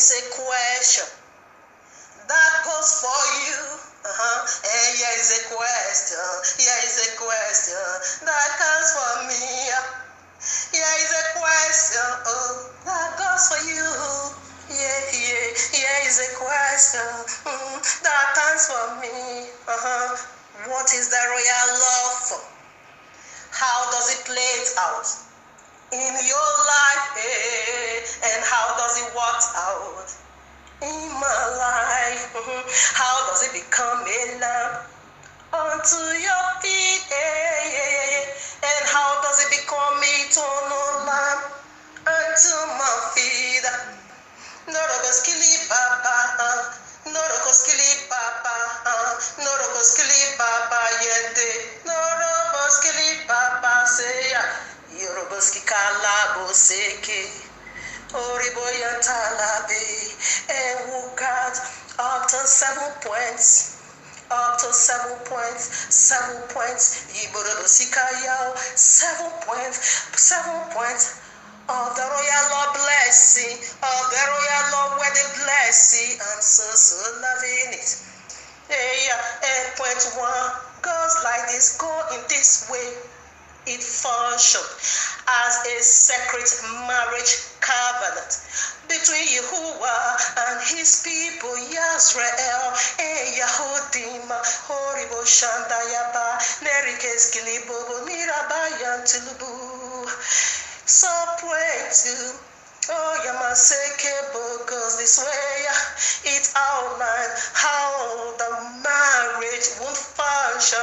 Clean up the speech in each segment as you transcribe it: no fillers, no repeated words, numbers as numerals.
is a question that goes for you. And here is a question. Here is a question that comes for me. Here is a question that goes for you. Here is a question that comes for me. What is the royal love for? How does it play it out in your life? And how does it work out in my life? How does it become a lamp unto your feet? And how does it become eternal lamp unto my feet? Norogoskili Baba, Norogoskili Baba, Norogoskili Baba Yende, Norogoskili Baba Seya, Yorogoski Kalabo Seke, Oriboya Talabe, and who got up to 7 points. Up to 7 points, 7 points, Yiborosikaya, 7 points, 7 points. Of the royal Lord blessing, of the royal Lord wedding blessing, I'm so loving it. And point 1 goes like this, go in this way. It functions as a sacred marriage covenant between Yahuwah and his people, Yisrael, and Yahudim, Horibo Shandayaba, Nerikes Kilibobo, Mirabayan Tulubu. So pray to Yamaseke because this way it outlines how the marriage won't function.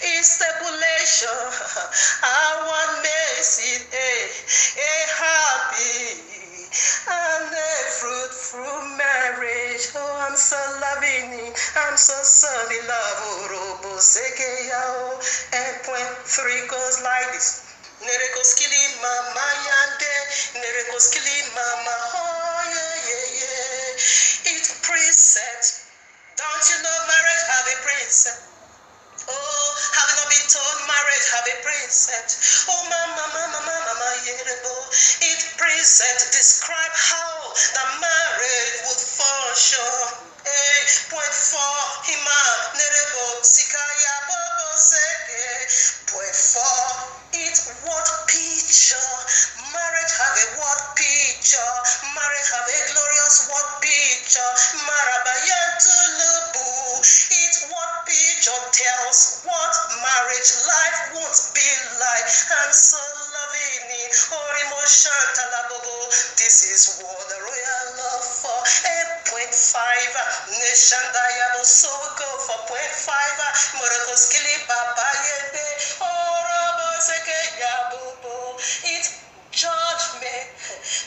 It's stipulation. I want it a happy and a fruitful marriage. Oh, I'm so loving it. I'm so in love. And point 3 goes like this. Nerekoskili mama yande, nerekoskili mama, oh yeah. It's preset. Don't you know marriage have a preset? Oh, have you not been told marriage have a preset? Oh mama, yerebo. It preset describe how the marriage would function. Point 4, hima, nerebo, sikaya, bobo, seke. Point 4. It's what picture? Marriage have a what picture? Marriage have a glorious what picture? Marabayantulubu. It's what picture tells what marriage life won't be like. I'm so loving it. Orimoshantalabobo. This is what the royal love for. 8.5. Neshandayabo. So we go for 0.5. Morokoskili babayende. It's judgment.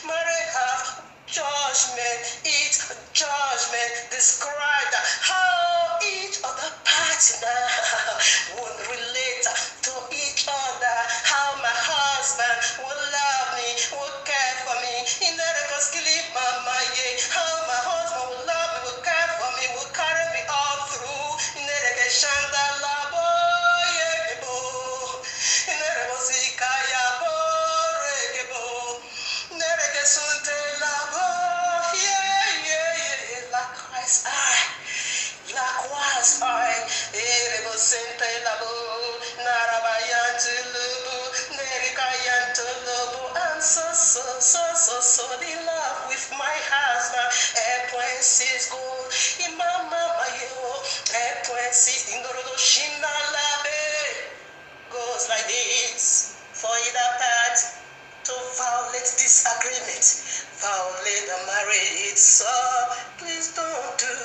Marriage have judgment. It's judgment. Describe how each of the partner would relate to each other. How my husband will love me, will care for me. In the how my husband will love me, will care for me, will carry me all through. In the Likewise, I, Erebo Sente Labo, Narabayantulubu, Nerikayantulubu, I'm so in love with my husband. Epoensis go, Imama Mayo, Epoensis Indorodo Shinalabe. Goes like this, for either part to violate this agreement, violate the marriage. So please don't do.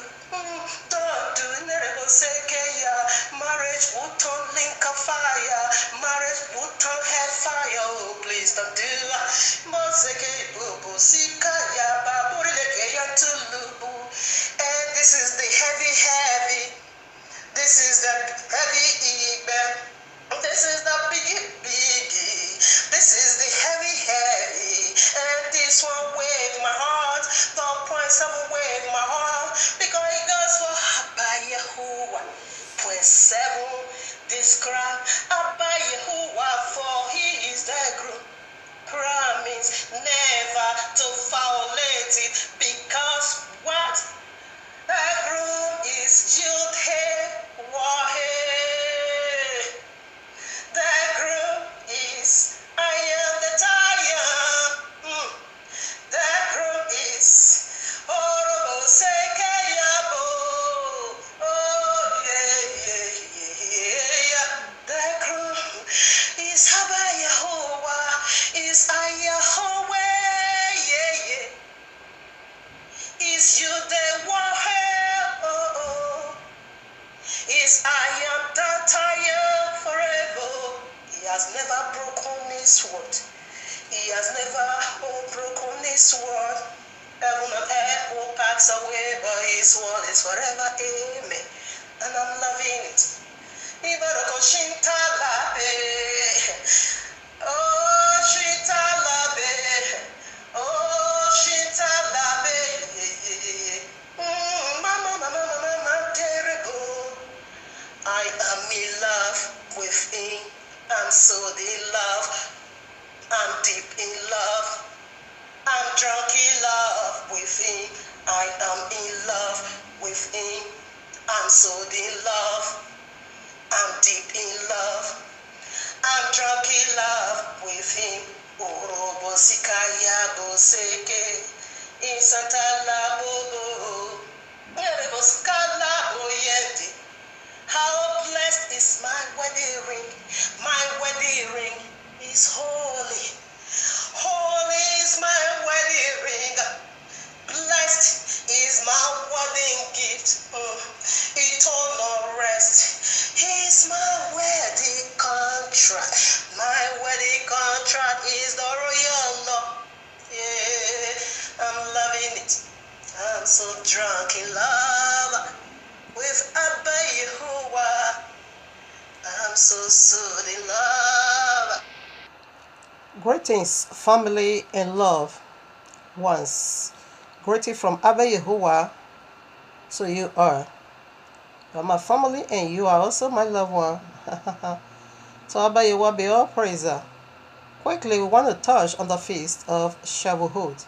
Marriage will turn link of fire. Marriage will turn hellfire. Oh, please don't do. And this is the heavy. This is the heavy evil. This is the biggie. This is the heavy. And this one with my heart. 4.7 with my heart. an air will pass away, but his word is forever. Amen. And I'm loving it. Ibaroko Shintalabe. Oh, Shintalabe. Oh, Shintalabe. Mama, mama, mama, mama, terrible. I am in love with him. I'm so in love. I'm deep in love. I'm drunk in love with him. I am in love with him. I'm so in love. I'm deep in love. I'm drunk in love with him. Orobo sikaya boseke. Insantala bogo. Nerebo skala oyende. How blessed is my wedding ring. My wedding ring is holy. Holy is my wedding ring. Blessed is my wedding gift. Eternal rest is my wedding contract. My wedding contract is the royal law. Yeah, I'm loving it. I'm so drunk in love with Abba Yehovah. I'm so in love. Greetings, family and love ones. Greeting from Abba Yehovah to you are. You are my family and you are also my loved one. To Abba Yehovah be all praise. Quickly, we want to touch on the feast of Shavuot.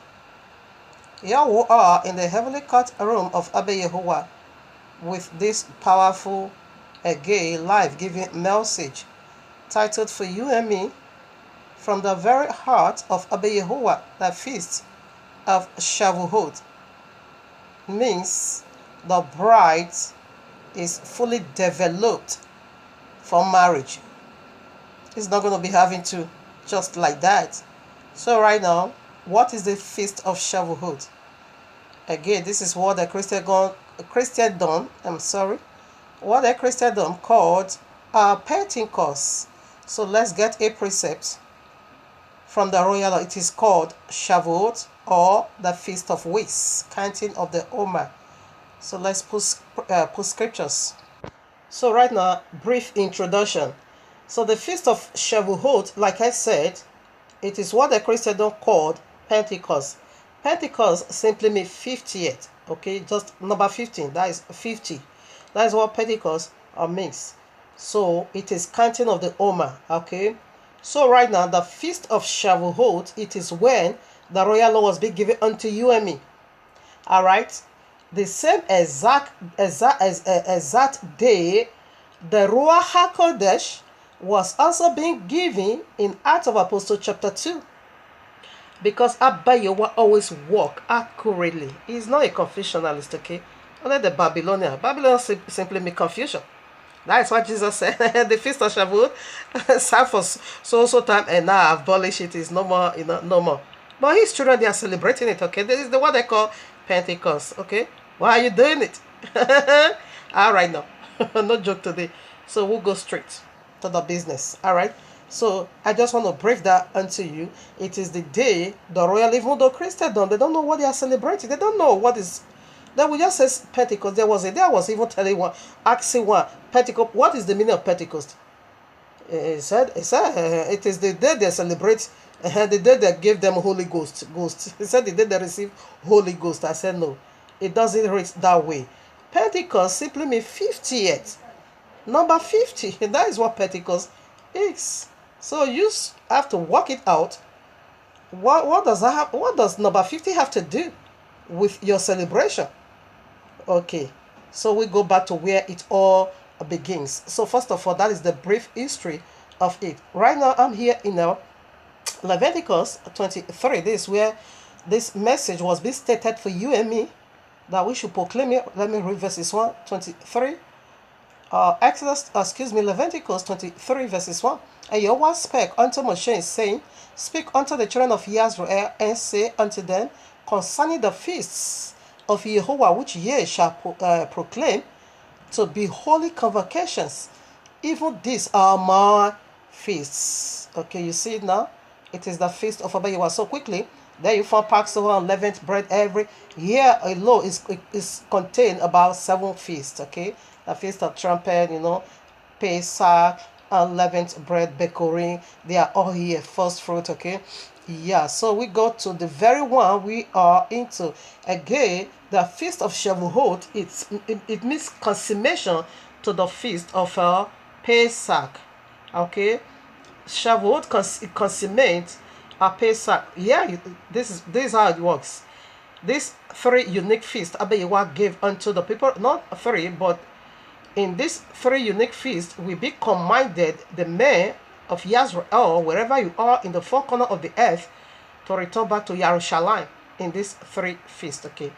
Here we are in the heavenly court room of Abba Yehovah with this powerful, gay, life-giving message titled For You and Me, from the very heart of Abba Yehovah. The feast of Shavuot means the bride is fully developed for marriage. It's not going to be having to just like that. So right now, what is the feast of Shavuot? Again, this is what the Christendom called Pentecost. So let's get a precept from the royal law. It is called Shavuot, or the Feast of Weeks, counting of the Omer. So let's put scriptures. So right now, brief introduction. So the Feast of Shavuot, like I said, it is what the Christendom called Pentecost. Pentecost simply means 50th. Okay, just number 15. That is 50. That is what Pentecost means. So it is counting of the Omer. Okay. So right now, the Feast of Shavuot, it is when the royal law was being given unto you and me. All right. The same exact day, the Ruach HaKodesh was also being given in Acts of Apostles chapter 2. Because Abba Yehovah always walk accurately. He's not a confusionalist, okay? Only the Babylonian. Babylon simply means confusion. That's what Jesus said. The Feast of Shavuot served for so time, and now I've abolished it. It's no more, no more. But his children, they are celebrating it, okay? This is the what they call Pentecost, okay? Why are you doing it? All right, now. No joke today. So we'll go straight to the business, all right? So I just want to break that unto you. It is the day the royal, even though Christendom, they don't know what they are celebrating. They don't know what is. They will just say Pentecost. There was a day I was even telling one, asking one, Pentecost, what is the meaning of Pentecost? He said, it is the day they celebrate, the day they gave them Holy Ghost. He said the day they received Holy Ghost. I said no, it doesn't read that way. Pentecost simply means 50th. Number 50. That is what Pentecost is. So you have to work it out. What does that have? What does number 50 have to do with your celebration? Okay, so we go back to where it all begins. So first of all, that is the brief history of it. Right now, I'm here in Leviticus 23. This is where this message was being stated for you and me, that we should proclaim it. Let me read verses 1, 23. Leviticus 23 verses 1. And Yahweh spake unto Moshe, saying, Speak unto the children of Israel, and say unto them, concerning the feasts of Yehovah, which ye shall proclaim to be holy convocations. Even these are my feasts. Okay, you see it now? It is the feast of Abba Yehovah. So quickly, There you find Passover, unleavened bread. Every year alone is contained about 7 feasts. Okay, the feast of trumpet, Pesach, unleavened bread, Bekurim. They are all here. First fruit. Okay, yeah. So we go to the very one we are into. Again, the feast of Shavuot. It means consummation to the feast of Pesach. Okay, Shavuot consummate a Pesach. Yeah, this is how it works. These three unique feasts Abayewa gave unto the people, not three, but in this three unique feasts, we be commanded the men of Yisrael, wherever you are in the four corners of the earth, to return back to Jerusalem in this three feasts. Okay,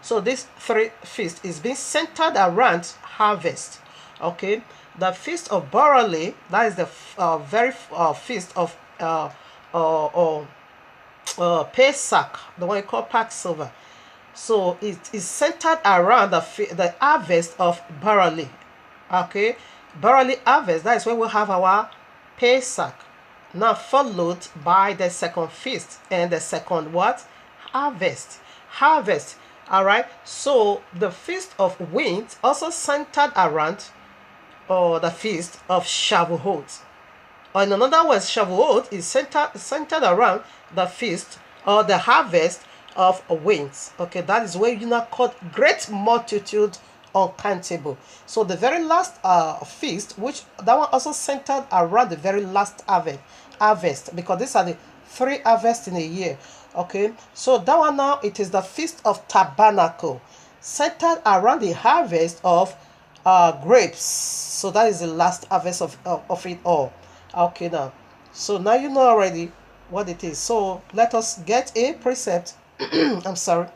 so this three feast is being centered around harvest. Okay, the feast of barley, that is the very feast of Pesach, the one you call Passover. So it is centered around the harvest of barley. Okay, barley harvest. That is when we have our Pesach. Now followed by the second feast and the second what? Harvest. Harvest. All right. So the feast of winds also centered around the feast of Shavuot. Or in another words, Shavuot is centered around the feast or the harvest of winds. Okay, that is where you now called great multitude uncountable. So the very last feast, which that one also centered around the very last harvest, because these are the three harvests in a year. Okay, so that one now it is the feast of tabernacle, centered around the harvest of grapes. So that is the last harvest of it all. Okay, now, so now you know already what it is. So let us get a precept. I'm sorry.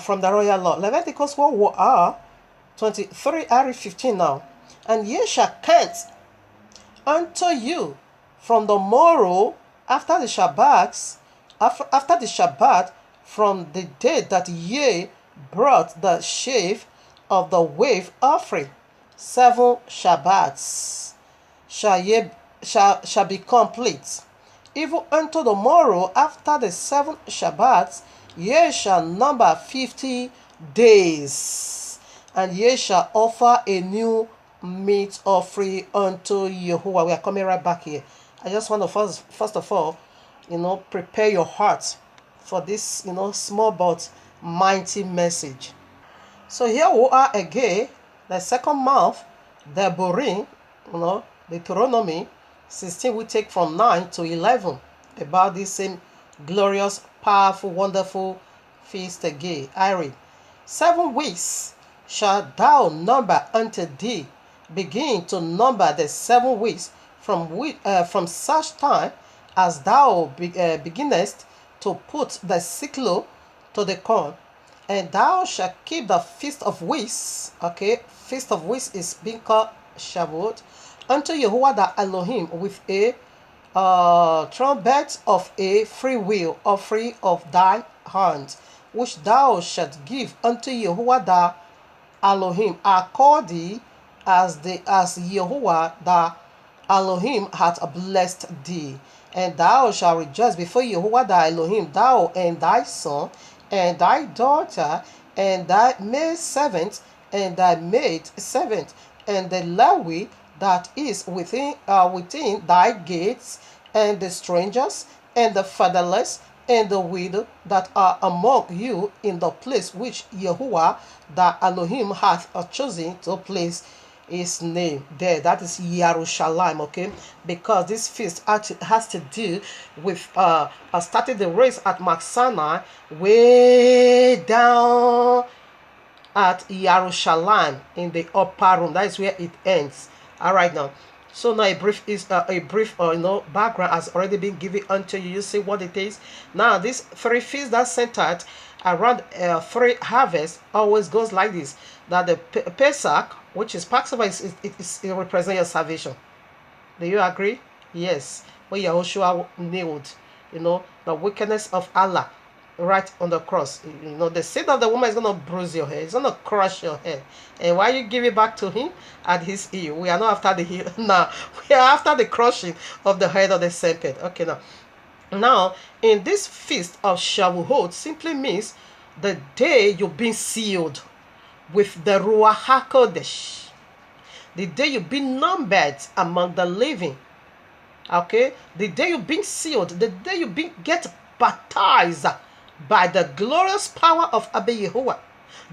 From the royal law, Leviticus 1 23 Ari 15 now. And ye shall count unto you from the morrow after the Shabbat, from the day that ye brought the sheaf of the wave offering, 7 Shabbats shall be complete. Even unto the morrow after the 7 Shabbats, ye shall number 50 days, and ye shall offer a new meat offering unto Yahuwah. We are coming right back here. I just want to first of all, prepare your heart for this, small but mighty message. So here we are again, the second month, the Borim, Deuteronomy 16, we take from 9 to 11 about this same glorious, powerful, wonderful feast again. I read, 7 weeks shalt thou number unto thee. Begin to number the 7 weeks from such time as thou beginnest to put the sickle to the corn. And thou shalt keep the feast of weeks. Okay, feast of weeks is being called Shavuot, unto Yahuwah the Elohim with a trumpet of a free will offering of thy hand, which thou shalt give unto Yahuwah the Elohim, according as Yahuwah the Elohim hath blessed thee. And thou shalt rejoice before Yahuwah thy Elohim, thou and thy son, and thy daughter, and thy maid servant, and thy maid servant, and the Levi that is within thy gates, and the strangers, and the fatherless, and the widow that are among you in the place which Yahuwah the Elohim hath chosen to place his name there. That is Jerusalem. Okay, because this feast has to do with starting the race at Mount Sinai, way down at Jerusalem in the upper room. That is where it ends. All right, now. So now a brief background has already been given unto you. You see what it is. Now these three feasts that centered around 3 harvests always goes like this. That the Pesach, which is Passover, it represents your salvation. Do you agree? Yes. When Yahushua nailed, the wickedness of Allah right on the cross. The seed of the woman is going to bruise your head. It's going to crush your head. And why you give it back to him at his heel? We are not after the heel now. We are after the crushing of the head of the serpent. Okay, now. Now, in this feast of Shavuot simply means the day you've been sealed with the Ruach HaKodesh, the day you've been numbered among the living. Okay, the day you've been sealed, the day you get baptized by the glorious power of Abba Yehovah,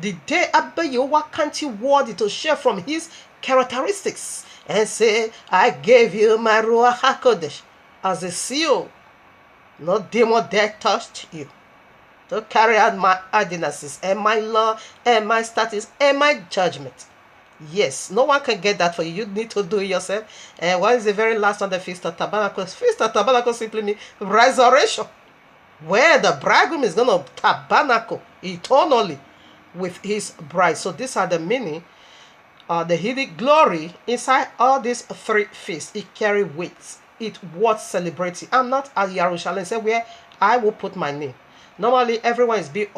the day Abba Yehovah can't you worthy to share from his characteristics and say, I gave you my Ruach HaKodesh as a seal. No demon dare touched you to carry out my ordinances and my law and my statutes and my judgment. Yes, no one can get that for you. You need to do it yourself. And what is the very last on the Feast of Tabernacles? Feast of Tabernacles simply means resurrection, where the bridegroom is going to tabernacle eternally with his bride. So these are the meaning, the hidden glory inside all these three feasts. It carry weight. It worth celebrating. I'm not at Jerusalem, say where I will put my name. Normally, everyone is being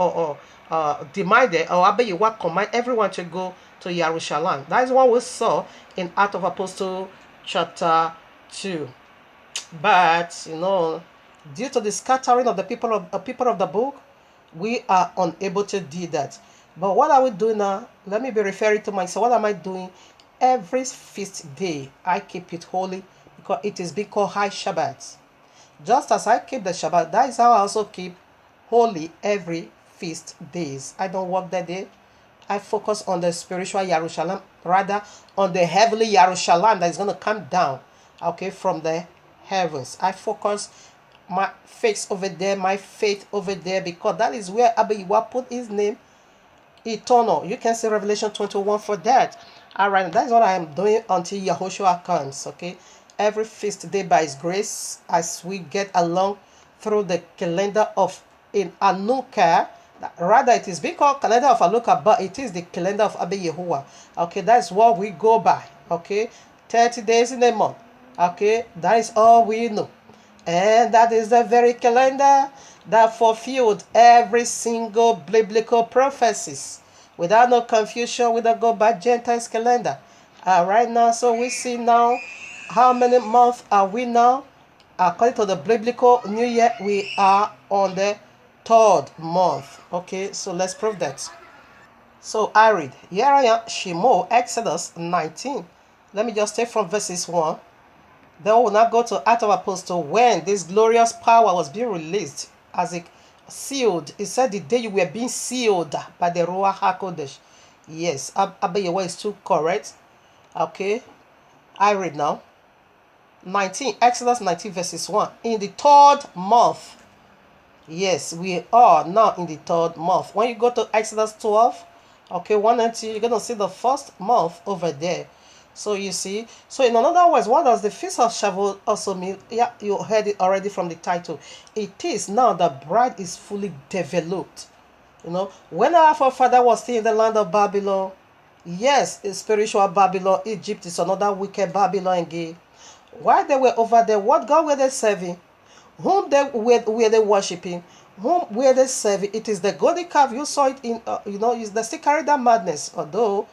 demanded, or Abba Yehovah command everyone to go to Jerusalem. That is what we saw in Acts of Apostles chapter 2. But, due to the scattering of the people of the book, we are unable to do that. But what are we doing now? Let me be referring to myself. What am I doing? Every feast day, I keep it holy because it is being called High Shabbat. Just as I keep the Shabbat, that is how I also keep holy every feast days. I don't work that day. I focus on the spiritual Jerusalem, rather on the heavenly Jerusalem that is going to come down, okay, from the heavens. I focus my faith over there, because that is where Abba Yehovah put his name eternal. You can see Revelation 21 for that. All right, that's what I am doing until Yahushua comes, okay? Every feast day by his grace, as we get along through the calendar of in Anuka. Rather, it is being called calendar of Anuka, but it is the calendar of Abba Yehovah. Okay, that's what we go by. Okay, 30 days in a month. Okay, that is all we know. And that is the very calendar that fulfilled every single biblical prophecies without no confusion. We don't go by Gentiles calendar. Right now, so we see now how many months are we now? According to the biblical New Year, we are on the third month. Okay, so let's prove that. So I read, here I am, Shemo, Exodus 19. Let me just take from verses 1. Then we will now go to Acts of Apostles, when this glorious power was being released as a sealed. It said the day you were being sealed by the Ruach HaKodesh. Yes, Abba Yehovah is too correct. Okay, I read now. 19, Exodus 19 verses 1. In the third month. Yes, we are now in the third month. When you go to Exodus 12, okay, 1 and 2, you're going to see the first month over there. So you see, so in other words, what does the Feast of Shavuot also mean? Yeah, you heard it already from the title. It is now the bride is fully developed. When our forefather was still in the land of Babylon, yes, it's spiritual Babylon. Egypt is another wicked Babylon again. While they were over there, what God were they serving? Whom were they worshiping? Whom were they serving? It is the golden calf. You saw it in, is the still carry that madness. Although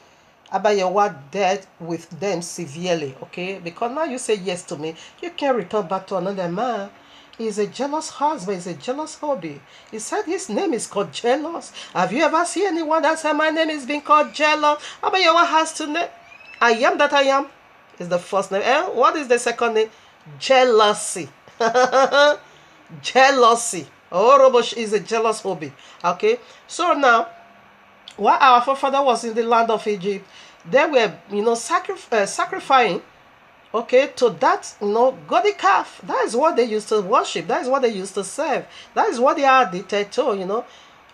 Abba Yehovah dealt with them severely, okay? Because now you say yes to me, you can return back to another man. He's a jealous husband. He's a jealous hobby. He said his name is called jealous. Have you ever seen anyone that said my name is being called jealous? Abba Yehovah has to name. I am that I am is the first name. And what is the second name? Jealousy. Jealousy. Oh, Robosh is a jealous hobby. Okay. So now, while our forefather was in the land of Egypt, they were, sacrificing, okay, to that, golden calf. That is what they used to worship. That is what they used to serve. That is what they are addicted to,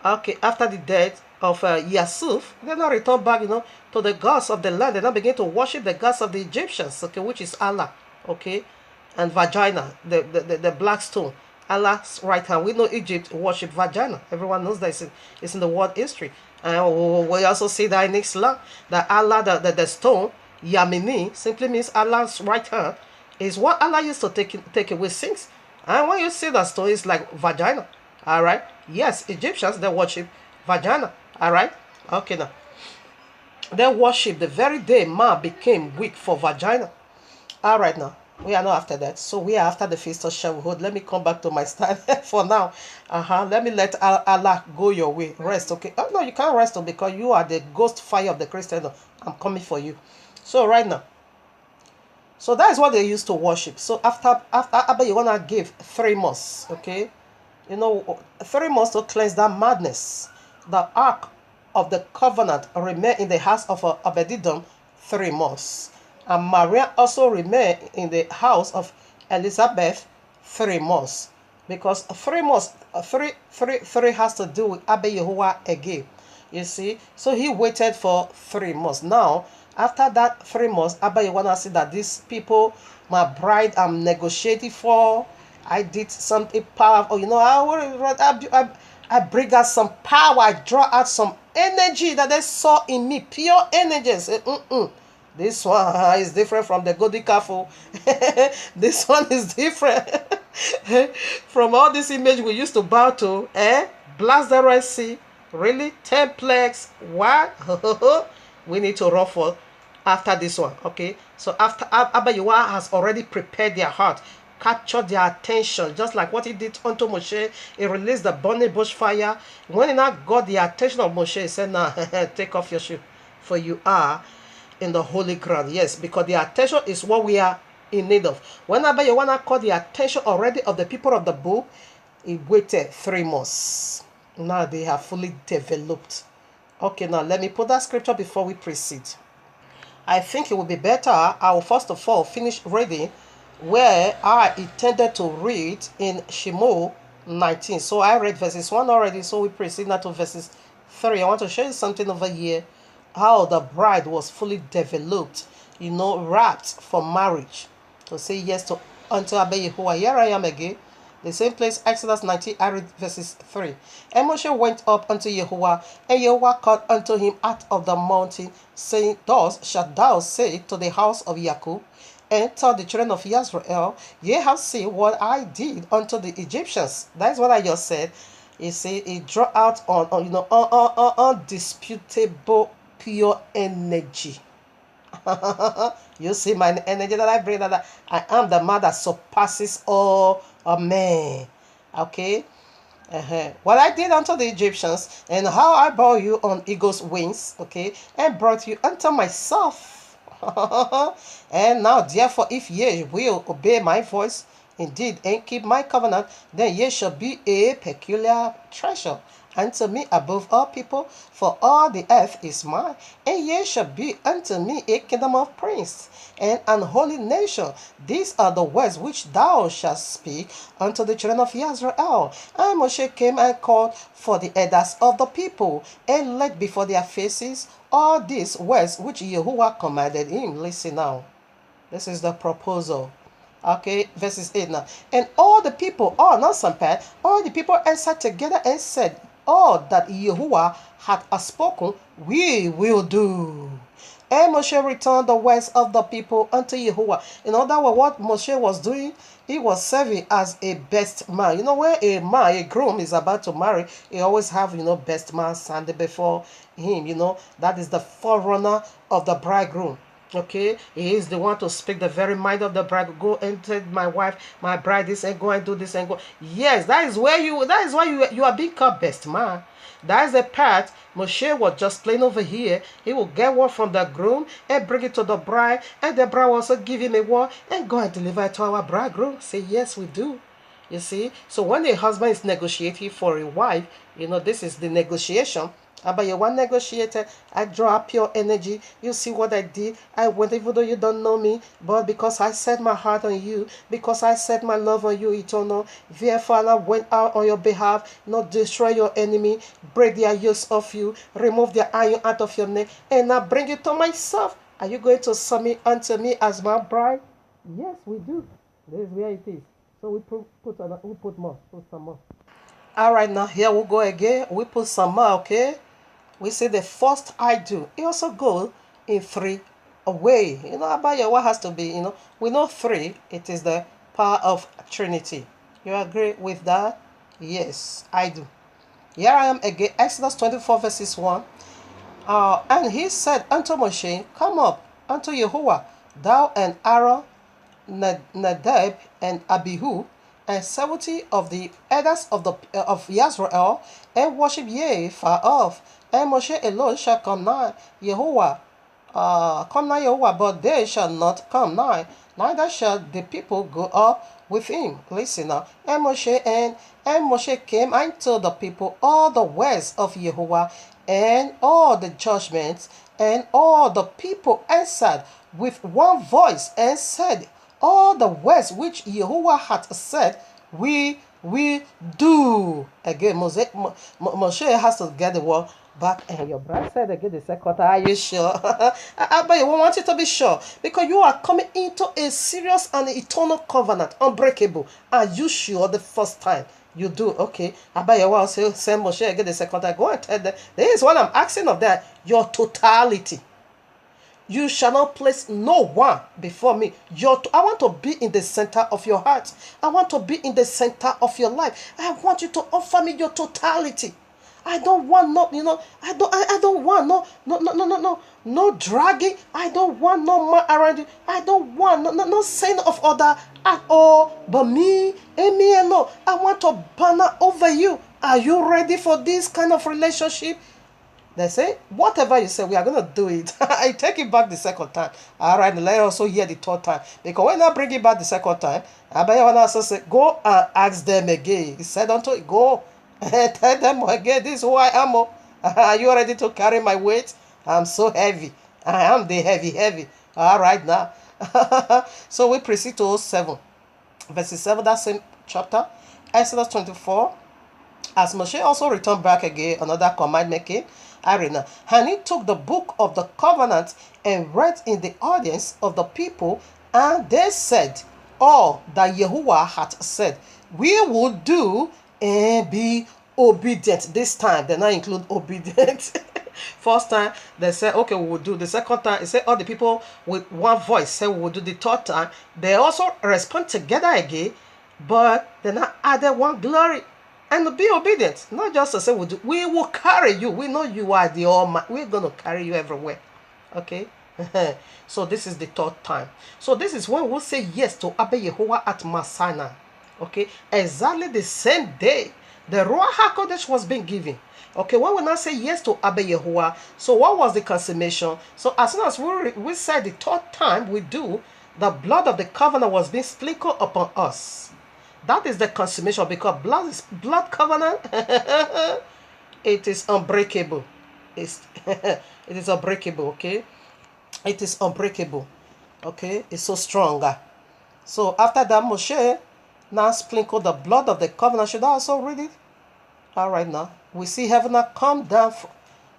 Okay, after the death of Yasuf, they now return back, to the gods of the land. They now begin to worship the gods of the Egyptians, okay, which is Allah, okay, and vagina, the black stone. Allah's right hand. We know Egypt worship vagina. Everyone knows that it's in the world history. And we also see that in Islam, that Allah, the stone, Yamini, simply means Allah's right hand, is what Allah used to take away sins. And when you see that stone, it's like vagina. All right. Yes, Egyptians, they worship vagina. All right. Okay, now. They worship the very day man became weak for vagina. All right, now. We are not after that. So we are after the Feast of Shavuot. Let me come back to my stand for now. Let me let Allah go your way. Rest, okay? Oh, no, you can't rest because you are the ghost fire of the Christian. I'm coming for you. So right now, so that is what they used to worship. So after you wanna give 3 months, okay? 3 months to cleanse that madness. The ark of the covenant remained in the house of Obededom 3 months, and Maria also remained in the house of Elizabeth 3 months, because 3 months, three has to do with Abba Yehovah again. You see, so he waited for 3 months. Now, after that 3 months, Abba Yehovah see that these people, my bride, I'm negotiating for. I did something powerful. I bring out some power. I draw out some energy that they saw in me, pure energy. Say, this one is different from the Godi Kafo. This one is different from all this image we used to bow to. Blast the Red Sea. Really? 10 plagues. What? We need to ruffle after this one. Okay? So after Abba Yehovah has already prepared their heart, captured their attention, just like what he did unto Moshe. He released the burning bush fire. When he now got the attention of Moshe, he said, now, take off your shoe, for you are in the holy ground. Yes, because the attention is what we are in need of. Whenever you want to call the attention already of the people of the book, he waited 3 months. Now they have fully developed. Okay, now let me put that scripture before we proceed. I think it would be better, I will first of all finish reading where I intended to read in Shemot 19. So I read verses 1 already, so we proceed now to verses 3. I want to show you something over here, how the bride was fully developed, wrapped for marriage, to say yes to unto Abba Yehovah. Here I am again, the same place, Exodus 19, I read verses 3. And Moshe went up unto Yehovah, and Yehovah called unto him out of the mountain, saying, thus shalt thou say to the house of Jacob, and tell the children of Israel, ye have seen what I did unto the Egyptians. That's what I just said. You see, it draw out on undisputable pure energy. You see my energy that I bring, that I am the man that surpasses all a man. Okay. What I did unto the Egyptians, and how I bore you on eagle's wings, okay, and brought you unto myself. And now, therefore, if ye will obey my voice, indeed, and keep my covenant, then ye shall be a peculiar treasure unto me above all people, for all the earth is mine, and ye shall be unto me a kingdom of priests, and an holy nation. These are the words which thou shalt speak unto the children of Israel. And Moshe came and called for the elders of the people, and laid before their faces all these words which Yehovah commanded him. Listen now. This is the proposal. Okay, verses 8 now. And all the people, not some part, all the people answered together and said, all that Yehovah had spoken, we will do. And Moshe returned the words of the people unto Yehovah. In other words, what Moshe was doing, he was serving as a best man. When a groom is about to marry, he always have, best man standing before him. That is the forerunner of the bridegroom. Okay, he is the one to speak the very mind of the bride. Go and tell my wife, my bride, this, and go and do this and go. Yes, that is why you are being called best man. That is the part Moshe was just playing over here. He will get word from the groom and bring it to the bride, and the bride will also give him a word and go and deliver it to our bridegroom. Say, yes, we do. You see, so when a husband is negotiating for a wife, this is the negotiation. But you want negotiator, I draw up pure energy. You see what I did? I went, even though you don't know me, but because I set my heart on you, because I set my love on you, eternal, therefore I went out on your behalf, not destroy your enemy, break their yokes off you, remove their iron out of your neck, and I bring it to myself. Are you going to submit unto me as my bride? Yes, we do. This is where it is. So we put some more. All right, now here we go again. We put some more, okay? We say the first I do. It also goes in 3 way. Abba Yehovah has to be, we know 3. It is the power of Trinity. You agree with that? Yes, I do. Here I am again, Exodus 24 verses 1. And he said unto Moshe, come up unto Yehovah, thou and Aaron, Nadab and Abihu, and 70 of the elders of Yisrael, and worship ye far off. And Moshe alone shall come nigh Yehovah, come nigh Yehovah, but they shall not come nigh, neither shall the people go up with him. Listen now. And Moshe came and told the people all the words of Yehovah and all the judgments, and all the people answered with one voice and said, all the words which Yehovah hath said, we will do. Again, Moshe has to get the word back, and your brother said again the second time. Are you sure? But you want you to be sure, because you are coming into a serious and eternal covenant, unbreakable. Are you sure the first time? You do, okay. Abba, you want to say Moshe again the second time. Go and tell them. This is what I'm asking of that. Your totality. You shall not place no one before me. I want to be in the center of your heart. I want to be in the center of your life. I want you to offer me your totality. I don't want I don't want no dragging. I don't want no man around you. I don't want no saying of other at all, but me and me alone. I want to banner over you. Are you ready for this kind of relationship? They say, whatever you say, we are going to do it. I take it back the second time. All right, let us also hear the third time. Because when I bring it back the second time, Abayawana also say, go and ask them again. He said unto it, go and tell them again, this is who I am. Are you ready to carry my weight? I'm so heavy. I am the heavy. All right, now. So we proceed to 7. Verses 7, that same chapter. Exodus 24. As Moshe also returned back again, another command making arena, and he took the book of the covenant and read in the audience of the people, and they said all that Yehovah had said, we will do and be obedient. This time they not include obedient. First time they said, okay, we will do. The second time, they said all the people with one voice said we will do. The third time, they also respond together again, but they not added one glory. And be obedient, not just to say we will carry you. We know you are the Almighty. We're going to carry you everywhere. Okay? So this is the third time. So this is when we'll say yes to Abba Yehovah at Masana. Okay? Exactly the same day the Ruach HaKodesh was being given. Okay, when we now say yes to Abba Yehovah, so what was the consummation? So as soon as we said the third time we do, the blood of the covenant was being sprinkled upon us. That is the consummation, because blood covenant. It is unbreakable. It is unbreakable. Okay, it is unbreakable. Okay, it's so stronger. So after that, Moshe now sprinkled the blood of the covenant. Should I also read it? All right, now we see heaven now come down from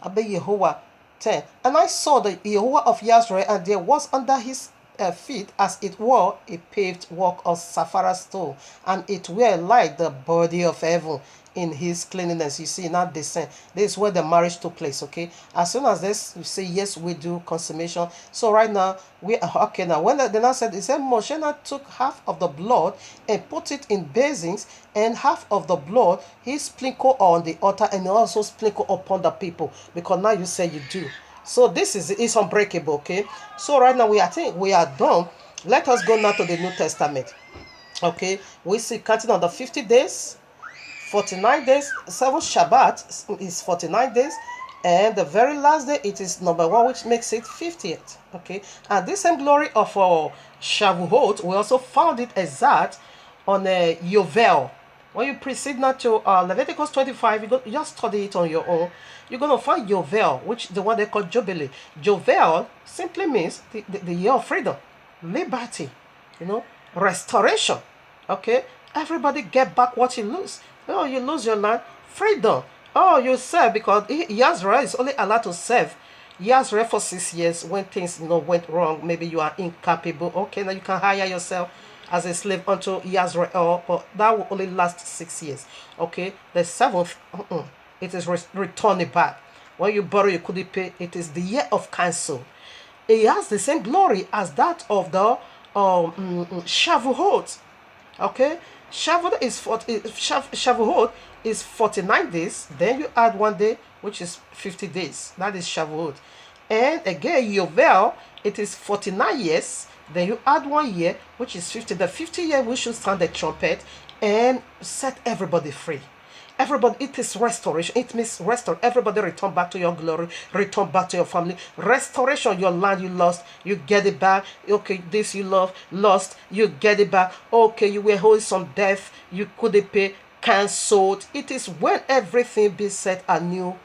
Abba Yehovah 10. And I saw the Yehovah of Yisrael, and there was under his feet as it were a paved walk of sapphire stone, and it were like the body of heaven in his cleanliness. You see, not descent. This is where the marriage took place. Okay, as soon as this you say yes, we do consummation. So right now we are okay. Now when they now said, it said Moshe now took half of the blood and put it in basins, and half of the blood he sprinkled on the altar, and also sprinkled upon the people, because now you say you do. So this is unbreakable. Okay, so right now I think we are done. Let us go now to the New Testament. Okay, we see counting on the 50 days, 49 days, 7 Shabbat is 49 days, and the very last day it is number 1, which makes it 50th. Okay, and this same glory of Shavuot, we also found it exact on Yovel. When you proceed now to Leviticus 25, you just study it on your own. You're going to find Yovel, which the one they call Jubilee. Yovel simply means the year of freedom, liberty, restoration. Okay, everybody get back what you lose. Oh, you lose your land, freedom. Oh, you serve, because Yisrael is only allowed to serve Yisrael for 6 years. When things went wrong, maybe you are incapable. Okay, now you can hire yourself as a slave unto Yisrael, but that will only last 6 years. Okay, the 7th, it is returning back. When you borrow, you couldn't pay. It is the year of counsel. It has the same glory as that of the Shavuot. Okay, Shavuot is 49 days. Then you add 1 day, which is 50 days. That is Shavuot. And again, Yovel, it is 49 years. Then you add 1 year, which is 50. The 50th year, we should sound the trumpet and set everybody free. Everybody, it is restoration. It means restore. Everybody return back to your glory. Return back to your family. Restoration, your land you lost, you get it back. Okay, this you lost, you get it back. Okay, you were holding some debt, you couldn't pay, cancelled. It is when everything be set anew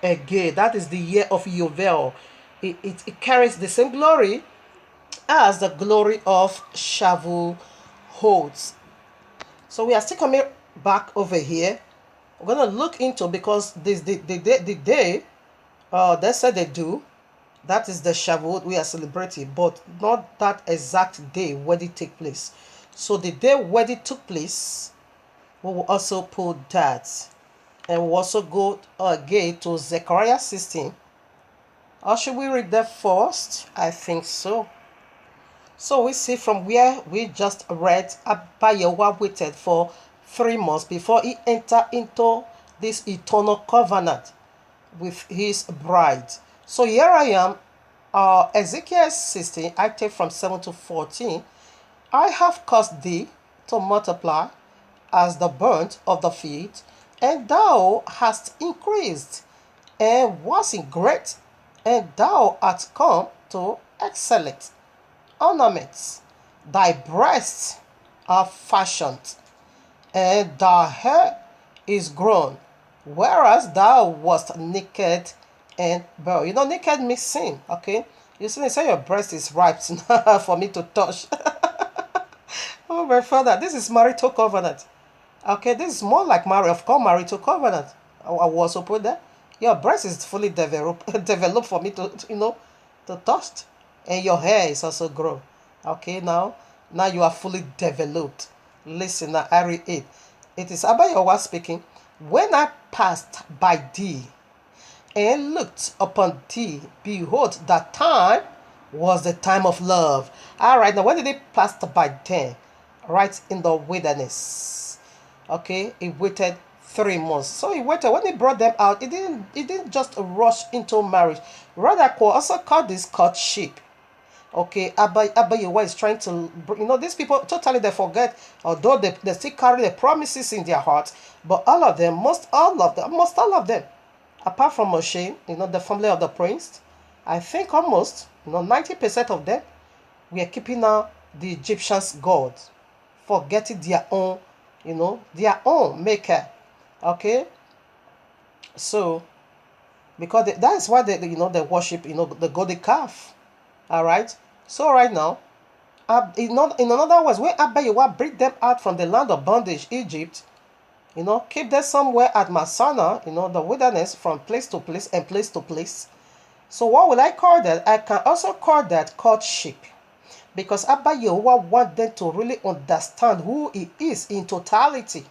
again. That is the year of Yovel. It carries the same glory as the glory of Shavuot holds. So we are still coming back over here. We're gonna look into, because this the day they said they do, that is the Shavuot we are celebrating, but not that exact day where it take place. So the day where it took place, we will also put that, and we'll also go again to Zechariah 16. Or should we read that first? I think so. So we see from where we just read, Abba waited for 3 months before he entered into this eternal covenant with his bride. So here I am, Ezekiel 16, I take from 7 to 14. I have caused thee to multiply as the burnt of the field, and thou hast increased, and wasn't great, and thou art come to excellent ornaments. Thy breasts are fashioned, and thy hair is grown, whereas thou wast naked and bare. You know, naked means sin, okay? You see, they say your breast is ripe for me to touch. Oh, my father, this is marital covenant. Okay, this is more like marriage. Of course, marital covenant. I will also put that. Your breast is fully developed for me to, to touch. And your hair is also grown. Okay, now you are fully developed. Listen, now I read it. It is Abba Yahweh speaking. When I passed by thee and looked upon thee, behold, that time was the time of love. All right, now when did they pass by them? Right in the wilderness. Okay, he waited 3 months. So he waited. When he brought them out, he didn't just rush into marriage. Rather, also called this courtship. Okay, Abba Yahweh is trying to, these people totally they forget, although they still carry the promises in their hearts, but all of them, most all of them, apart from Moshe, the family of the prince, I think almost, 90% of them, we are keeping now the Egyptians' gods, forgetting their own, their own maker. Okay, so because that is why they worship, the golden calf. All right. So right now, in other words, when Abba Yahweh bring them out from the land of bondage, Egypt, keep them somewhere at Masana, the wilderness, from place to place and place to place. So what will I call that? I can also call that courtship, because Abba Yahweh want them to really understand who he is in totality.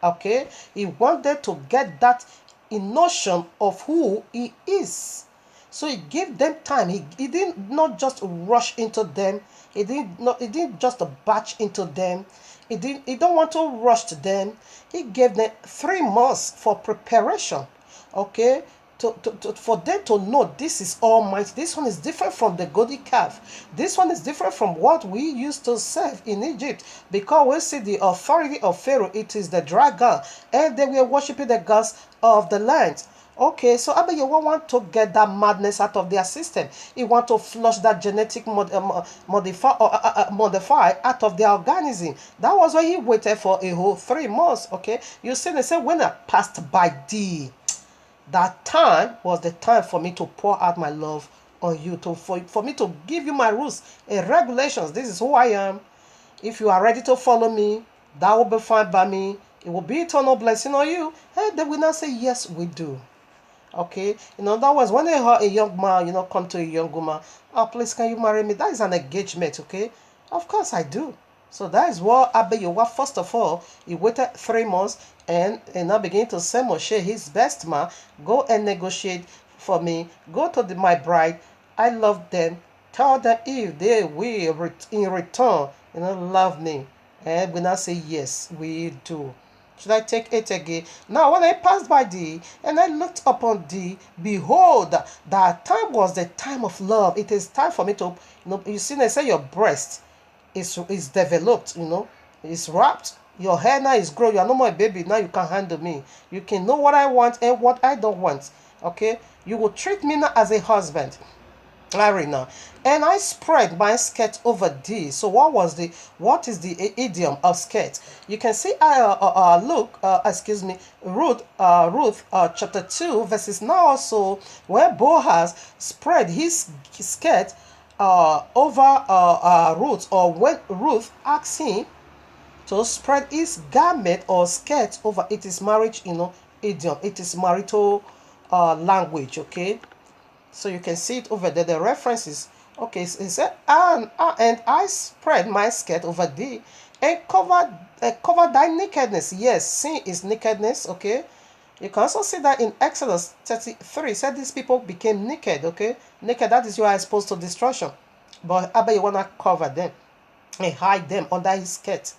Okay, he want them to get that notion of who he is. So he gave them time. He did not just rush into them. He didn't just batch into them. He don't want to rush to them. He gave them 3 months for preparation. Okay, for them to know this is Almighty. This one is different from the golden calf. This one is different from what we used to serve in Egypt, because we see the authority of Pharaoh. It is the dragon, and they were worshiping the gods of the land. Okay, so Abba Yahweh want to get that madness out of their system. He want to flush that genetic modify out of their organism. That was why he waited for a whole 3 months. Okay, you see, they said, when I passed by thee, that time was the time for me to pour out my love on you, for me to give you my rules and regulations. This is who I am. If you are ready to follow me, that will be fine by me. It will be eternal blessing on you. And they will not say, yes, we do. Okay, in other words, when they heard a young man, come to a young woman, oh, please, can you marry me? That is an engagement, okay? Of course I do. So that is what Abba Yahweh, first of all, he waited 3 months and now began to send Moshe, his best man, go and negotiate for me. Go to my bride. I love them. Tell them if they will, in return, love me. And we now say, yes, we do. Should I take it again? Now, when I passed by thee, and I looked upon thee, behold, that time was the time of love. It is time for me to, you see, they say your breast is developed, it's wrapped. Your hair now is grown. You are no more a baby. Now you can handle me. You can know what I want and what I don't want. Okay? You will treat me now as a husband. Arena. And I spread my skirt over thee. So what is the idiom of skirt? You can see Ruth chapter 2 verses now also, where Boaz spread his skirt over Ruth, or when Ruth asked him to spread his garment or skirt over. It is marriage, idiom. It is marital language, okay? So you can see it over there, the references. Okay, so it said, and I spread my skirt over thee and cover thy nakedness. Yes, sin is nakedness, okay? You can also see that in Exodus 33, it said these people became naked, okay? Naked, that is you are exposed to destruction. But Abba, you want to cover them and hide them under his skirt.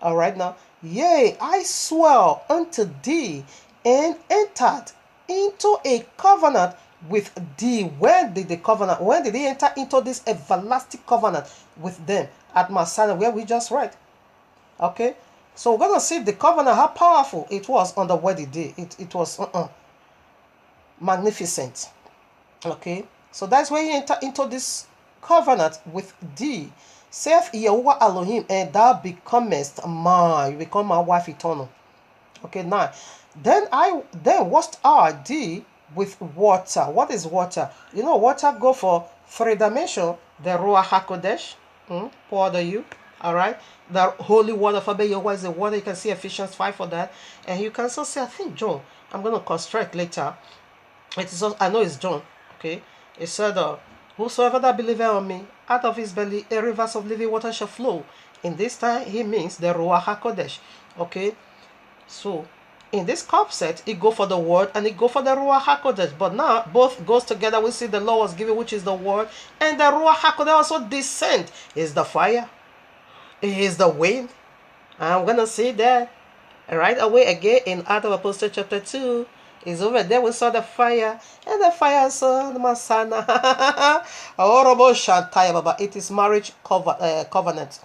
All right, now, yea, I swore unto thee and entered into a covenant with thee. When did he enter into this everlasting covenant with them? At Mount Sinai, where we just read. Okay, so we're gonna see the covenant, how powerful it was on the wedding day. It was magnificent. Okay, so that's where he entered into this covenant with thee, saith Yahuwah Elohim, and thou becomest mine. You become my wife eternal. Okay, now then washed I thee with water. What is water? Water go for 3 dimensions. The Ruach HaKodesh, pour the you. All right, the holy water for Yahuwah is the water. You can see Ephesians 5 for that, and you can also see, I think, John. I'm gonna construct later. It is also, I know it's John. Okay, it said, whosoever that believeth on me, out of his belly a rivers of living water shall flow. In this time, he means the Ruach HaKodesh. Okay, so in this cup set, it go for the word and it go for the Ruach HaKodesh. But now both goes together. We see the law was given, which is the word, and the Ruach HaKodesh also descend. Is the fire, it is the wind. I'm gonna see that right away again in Acts of Apostles chapter 2. Is over there. We saw the fire, and the fire saw the Masana. It is marriage covenant.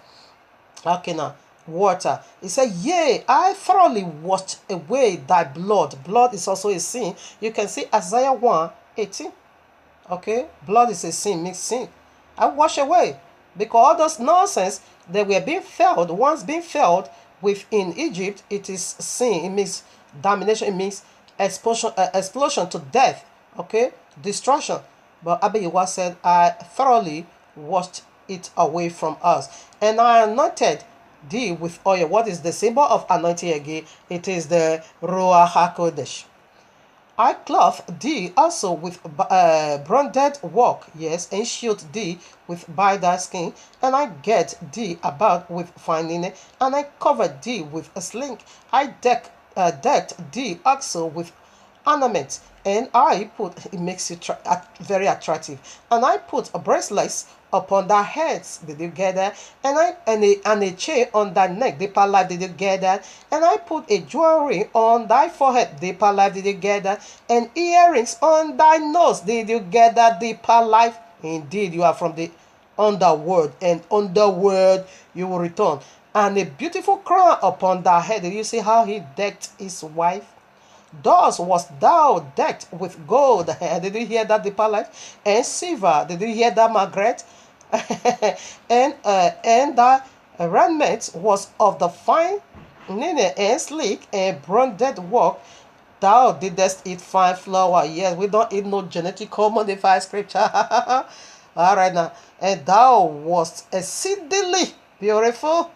Okay, now water. He said, yea, I thoroughly washed away thy blood. Blood is also a sin. You can see Isaiah 1:18. Okay, blood is a sin, makes sin. I wash away, because all those nonsense that were being felt, once being felt within Egypt, it is sin. It means domination. It means explosion to death. Okay, destruction. But Abba Yahuwah said, I thoroughly washed it away from us, and I anointed thee with oil. What is the symbol of anointing again? It is the Ruach HaKodesh. I clothe thee also with branded work, yes, and shield thee with by thy skin, and I get thee about with fine linen, and I cover thee with a sling. I decked thee also with ornaments, and I put, it makes it very attractive, and I put a bracelets upon thy heads. Did you get that? And a chain on thy neck. Deeper life. Did you get that? And I put a jewelry on thy forehead. Deeper life. Did you get that? And earrings on thy nose. Did you get that? Deeper life. Indeed, you are from the underworld, and underworld you will return. And a beautiful crown upon thy head. Did you see how he decked his wife? Thus was thou decked with gold. Did you hear that, deeper life? And silver. Did you hear that, Margaret? and thy raiment was of the fine linen and sleek and branded work. Thou didst eat fine flour. Yes, we don't eat no genetically modified scripture. All right now. And thou wast exceedingly beautiful,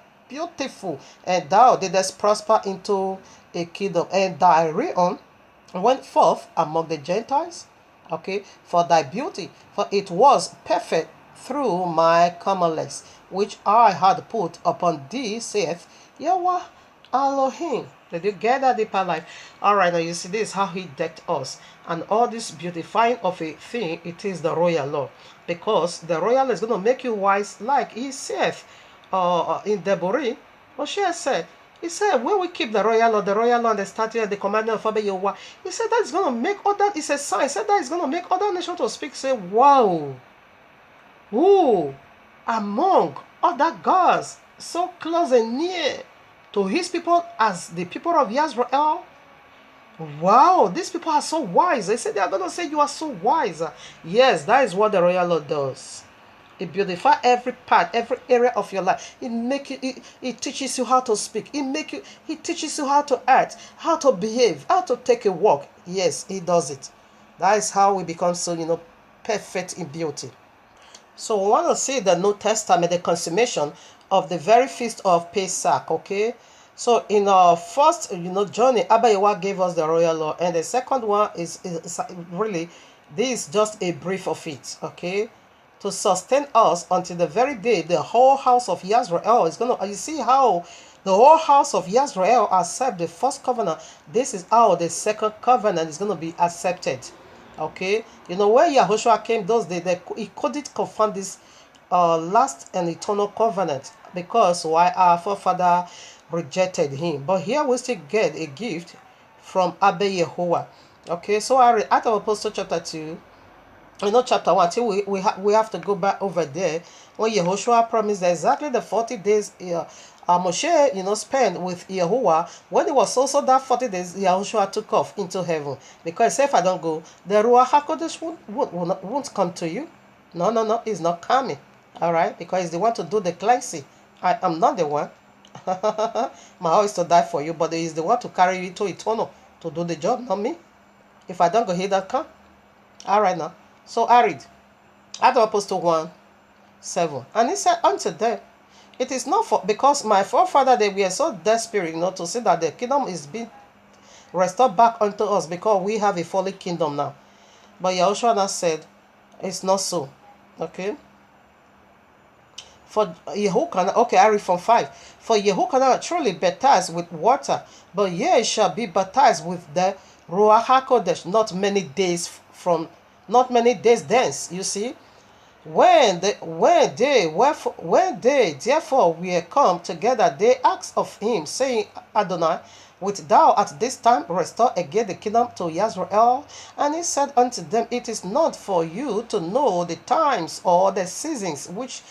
and thou didst prosper into a kingdom, and thy realm went forth among the Gentiles. Okay, for thy beauty, for it was perfect through my comeliness, which I had put upon thee, saith Yahweh Elohim. Did you get that, deeper life? All right, now you see this, how he decked us, and all this beautifying of a thing, it is the royal law, because the royal is going to make you wise, like he saith in Deborah. Moshe said, he said, when we keep the royal law and the statute and the commandment of Abba Yahuwah, he said that is going to make other, it's a sign, he said that is going to make other nations to speak, say, wow, who among other gods so close and near to his people as the people of Israel. Wow, these people are so wise. They said they are going to say you are so wise. Yes, that is what the royal law does. It beautifies every part, every area of your life. It teaches you how to speak. It teaches you how to act, how to behave, how to take a walk. Yes, it does it. That is how we become so, perfect in beauty. So we want to see the New Testament, the consummation of the very feast of Pesach, okay? So in our first, journey, Abba Yewa gave us the royal law, and the second one is really, this is just a brief of it, okay? To sustain us until the very day the whole house of Israel is going to, you see how the whole house of Israel accept the first covenant. This is how the second covenant is going to be accepted. Okay, when Yahushua came those days, he couldn't confirm this last and eternal covenant because why our forefather rejected him. But here we still get a gift from Abba Yehovah. Okay, so I read Acts of Apostles chapter 2, chapter 1, till we have to go back over there when Yehoshua promised that exactly the 40 days Moshe, spent with Yehovah. When it was also that 40 days, Yehoshua took off into heaven. Because if I don't go, the Ruach HaKodesh won't come to you. No, he's not coming. All right? Because he's the one to do the cleansing. I am not the one. My house is to die for you, but he's the one to carry you to eternal to do the job, not me. If I don't go, he don't come. All right now. So I read Acts of Apostles 1:7. And he said unto them, it is not for because my forefather they were so desperate, to see that the kingdom is being restored back unto us because we have a fallen kingdom now. But Yahushua said, it's not so. Okay. For Yehokanah, okay, I read from 5. For Yehokanah truly baptized with water, but ye shall be baptized with the Ruach HaKodesh not many days thence, you see. When they therefore were come together, they asked of him, saying, Adonai, wilt thou at this time restore again the kingdom to Israel? And he said unto them, it is not for you to know the times or the seasons which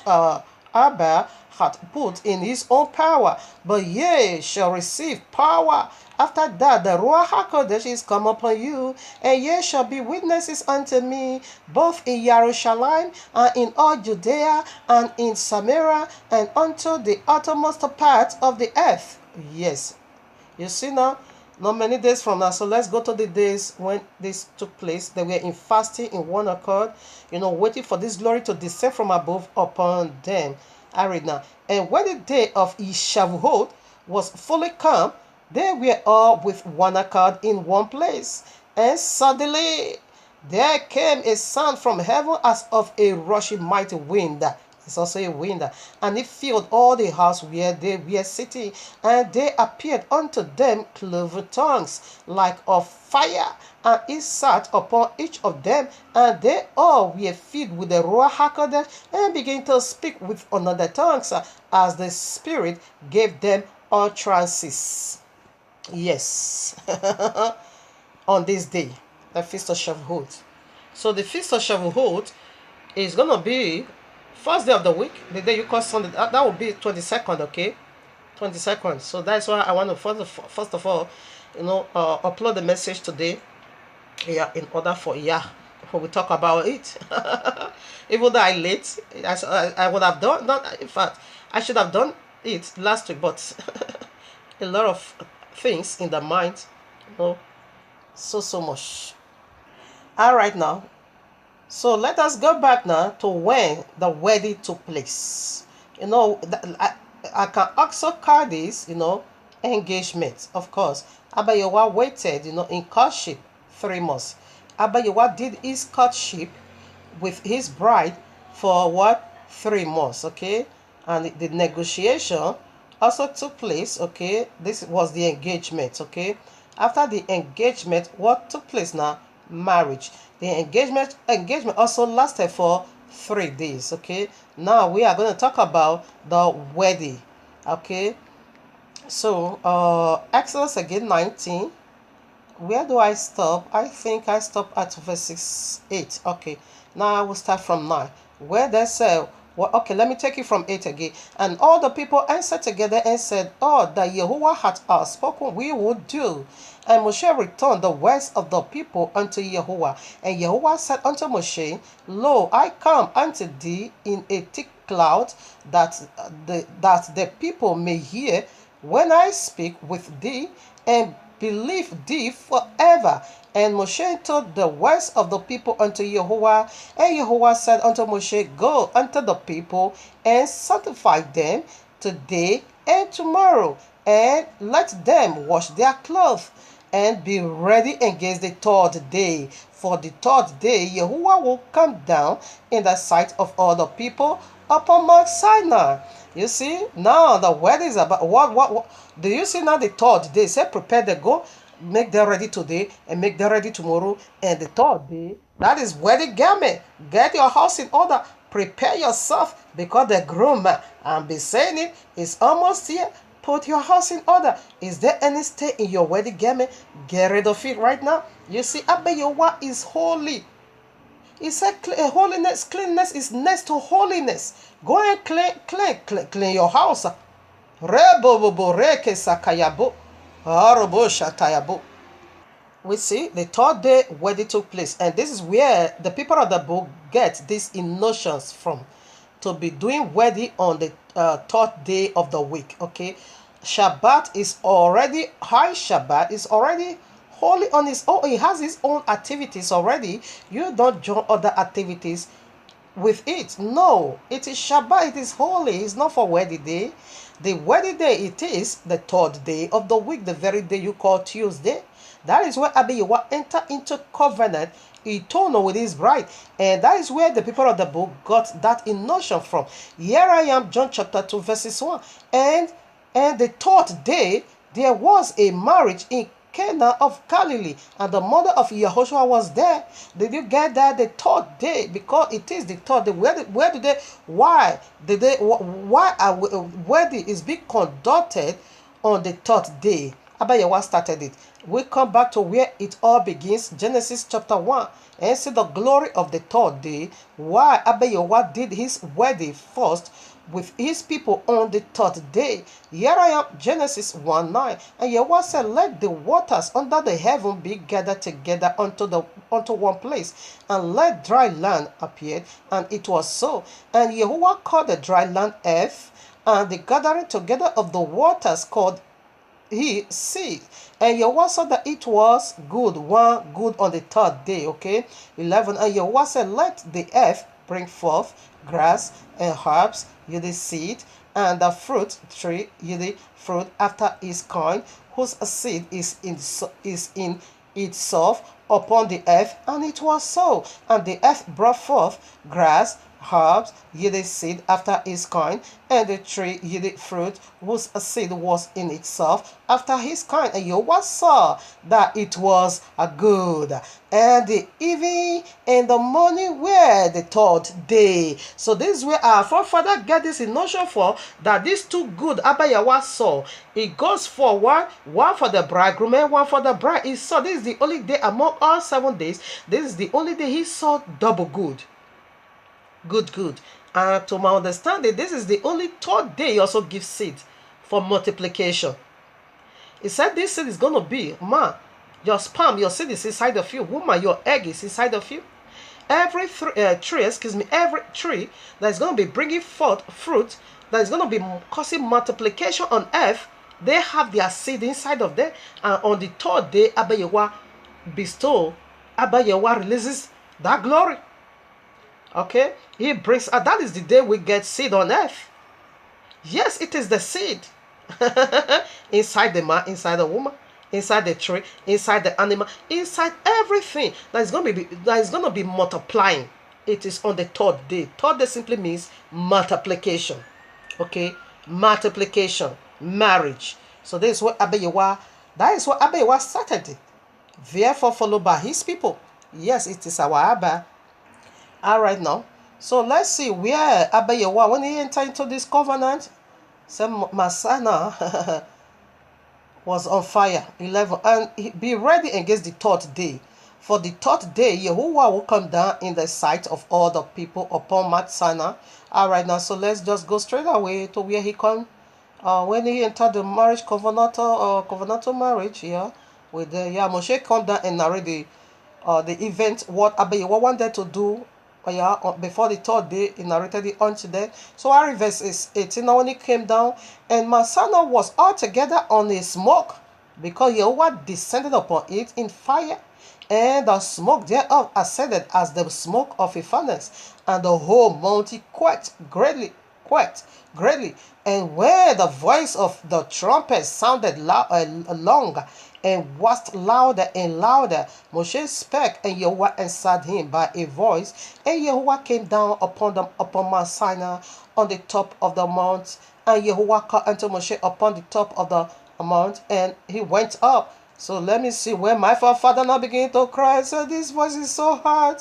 Abba hath put in his own power, but ye shall receive power. After that, the Ruach HaKodesh is come upon you, and ye shall be witnesses unto me, both in Jerusalem, and in all Judea, and in Samaria, and unto the uttermost part of the earth. Yes. You see now, not many days from now. So let's go to the days when this took place. They were in fasting in one accord, waiting for this glory to descend from above upon them. I read now. And when the day of Shavuot was fully come, they were all with one accord in one place. And suddenly there came a sound from heaven as of a rushing mighty wind. It's also a wind. And it filled all the house where they were sitting. And there appeared unto them cloven tongues like of fire. And it sat upon each of them. And they all were filled with the Ruach HaKodesh and began to speak with another tongues as the Spirit gave them utterances. Yes. On this day, the Feast of Shavuot. So the Feast of Shavuot is going to be first day of the week, the day you call Sunday. That will be 22nd, okay? 22nd. So that's why I want to first of all, upload the message today. Yeah, in order for before we talk about it. Even though I late, I would have done. In fact, I should have done it last week, but a lot of things in the mind, so much. All right now. So let us go back now to when the wedding took place. I can also call this, engagement. Of course, Abba Yehovah waited, in courtship 3 months. Abba Yehovah did his courtship with his bride for what? 3 months, okay? And the negotiation also took place, okay? This was the engagement, okay? After the engagement, what took place now? Marriage. The engagement also lasted for 3 days, okay? Now we are going to talk about the wedding, okay? So, Exodus again 19. Where do I stop? I think I stop at verse 8. Okay, now I will start from 9. Where they say, Well, okay, let me take it from 8 again. And all the people answered together and said, "Oh, that Yahuwah hath spoken, we would do." And Moshe returned the words of the people unto Yahuwah. And Yahuwah said unto Moshe, "Lo, I come unto thee in a thick cloud, that the people may hear when I speak with thee, and believe thee forever." And Moshe told the words of the people unto Yahuwah. And Yahuwah said unto Moshe, "Go unto the people and sanctify them today and tomorrow, and let them wash their clothes, and be ready against the third day. For the third day Yahuwah will come down in the sight of all the people upon Mount Sinai." You see, now the word is about what do you see now? The third day, say, prepare the go, make them ready today and make them ready tomorrow. And the third day, that is wedding garment. Get your house in order. Prepare yourself, because the groom, and be saying it, is almost here. Put your house in order. Is there any stain in your wedding garment? Get rid of it right now. You see, Abba Yahuwah is holy. He said holiness, cleanness is next to holiness. Go and clean your house. Rebobobo reke sakayabo. Harobo shatayabo. We see the third day wedding took place, and this is where the people of the book get these notions from, to be doing wedding on the third day of the week. Okay, Shabbat is already high. Shabbat is already holy on its own. It has its own activities already. You don't join other activities with it. No, it is Shabbat. It is holy. It's not for wedding day. The wedding day, it is the third day of the week, the very day you call Tuesday. That is where Abiyawa enter into covenant eternal with his bride. And that is where the people of the book got that notion from. Here I am, John chapter 2, verses 1. And the third day, there was a marriage in Cana of Galilee, and the mother of Yehoshua was there. Did you get that? The third day, because it is the third day. Where did they? Why did they? Why are wedding is being conducted on the third day? Abba Yahweh started it. We come back to where it all begins, Genesis chapter 1, and see the glory of the third day. Why Abba Yahweh did his wedding first with his people on the third day. Here I am, Genesis 1:9. And Yahweh said, "Let the waters under the heaven be gathered together unto one place, and let dry land appear." And it was so. And Yahweh called the dry land earth, and the gathering together of the waters called he see. And Yahweh saw that it was good, one good on the third day. Okay, 11. And Yahweh said, "Let the earth bring forth grass and herbs, yielding seed, and the fruit tree yielding fruit after his kind, whose seed is in itself upon the earth." And it was so. And the earth brought forth grass, herbs yielded seed after his kind, and the tree yielded fruit whose seed was in itself after his kind. And Yahweh saw that it was a good. And the evening and the morning were the third day. So this is where our forefather get this notion for, that these two good Abba Yahweh saw. It goes for one for the bridegroom and one for the bride. He saw this is the only day among all 7 days. This is the only day he saw double good. Good. And to my understanding, this is the only third day he also gives seed for multiplication. He said this seed is going to be, man, your sperm, your seed is inside of you. Woman, your egg is inside of you. Every tree that is going to be bringing forth fruit, that is going to be causing multiplication on earth, they have their seed inside of them. And on the third day, Abba Yahweh releases that glory. Okay, he brings, that is the day we get seed on earth. Yes, it is the seed inside the man, inside the woman, inside the tree, inside the animal, inside everything that is going to be multiplying. It is on the third day. Third day simply means multiplication. Okay, multiplication, marriage. So this is what Abba Yahweh started it. Therefore, followed by his people. Yes, it is our Abba. All right now, so let's see where Abba Yahweh, when he entered into this covenant, said was on fire. 11. And be ready against the third day. For the third day, Yahuwah will come down in the sight of all the people upon Mount Sinai. All right, now, so let's just go straight away to where he come. When he entered the marriage covenantal marriage, with Moshe come down and narrate the event, what Abayewa wanted to do, before the third day, he narrated it unto them. So our verse is 18. Now when he came down, and Mount Sinai was altogether on a smoke, because Yahuwah descended upon it in fire, and the smoke thereof ascended as the smoke of a furnace, and the whole mountain quaked greatly, and when the voice of the trumpet sounded long, and was louder and louder, Moshe spake, and Yahuwah answered him by a voice, and Yahuwah came down upon Mount Sinai on the top of the mount, and Yahuwah called unto Moshe upon the top of the mount, and he went up. So let me see, when my forefather now began to cry, so this voice is so hard.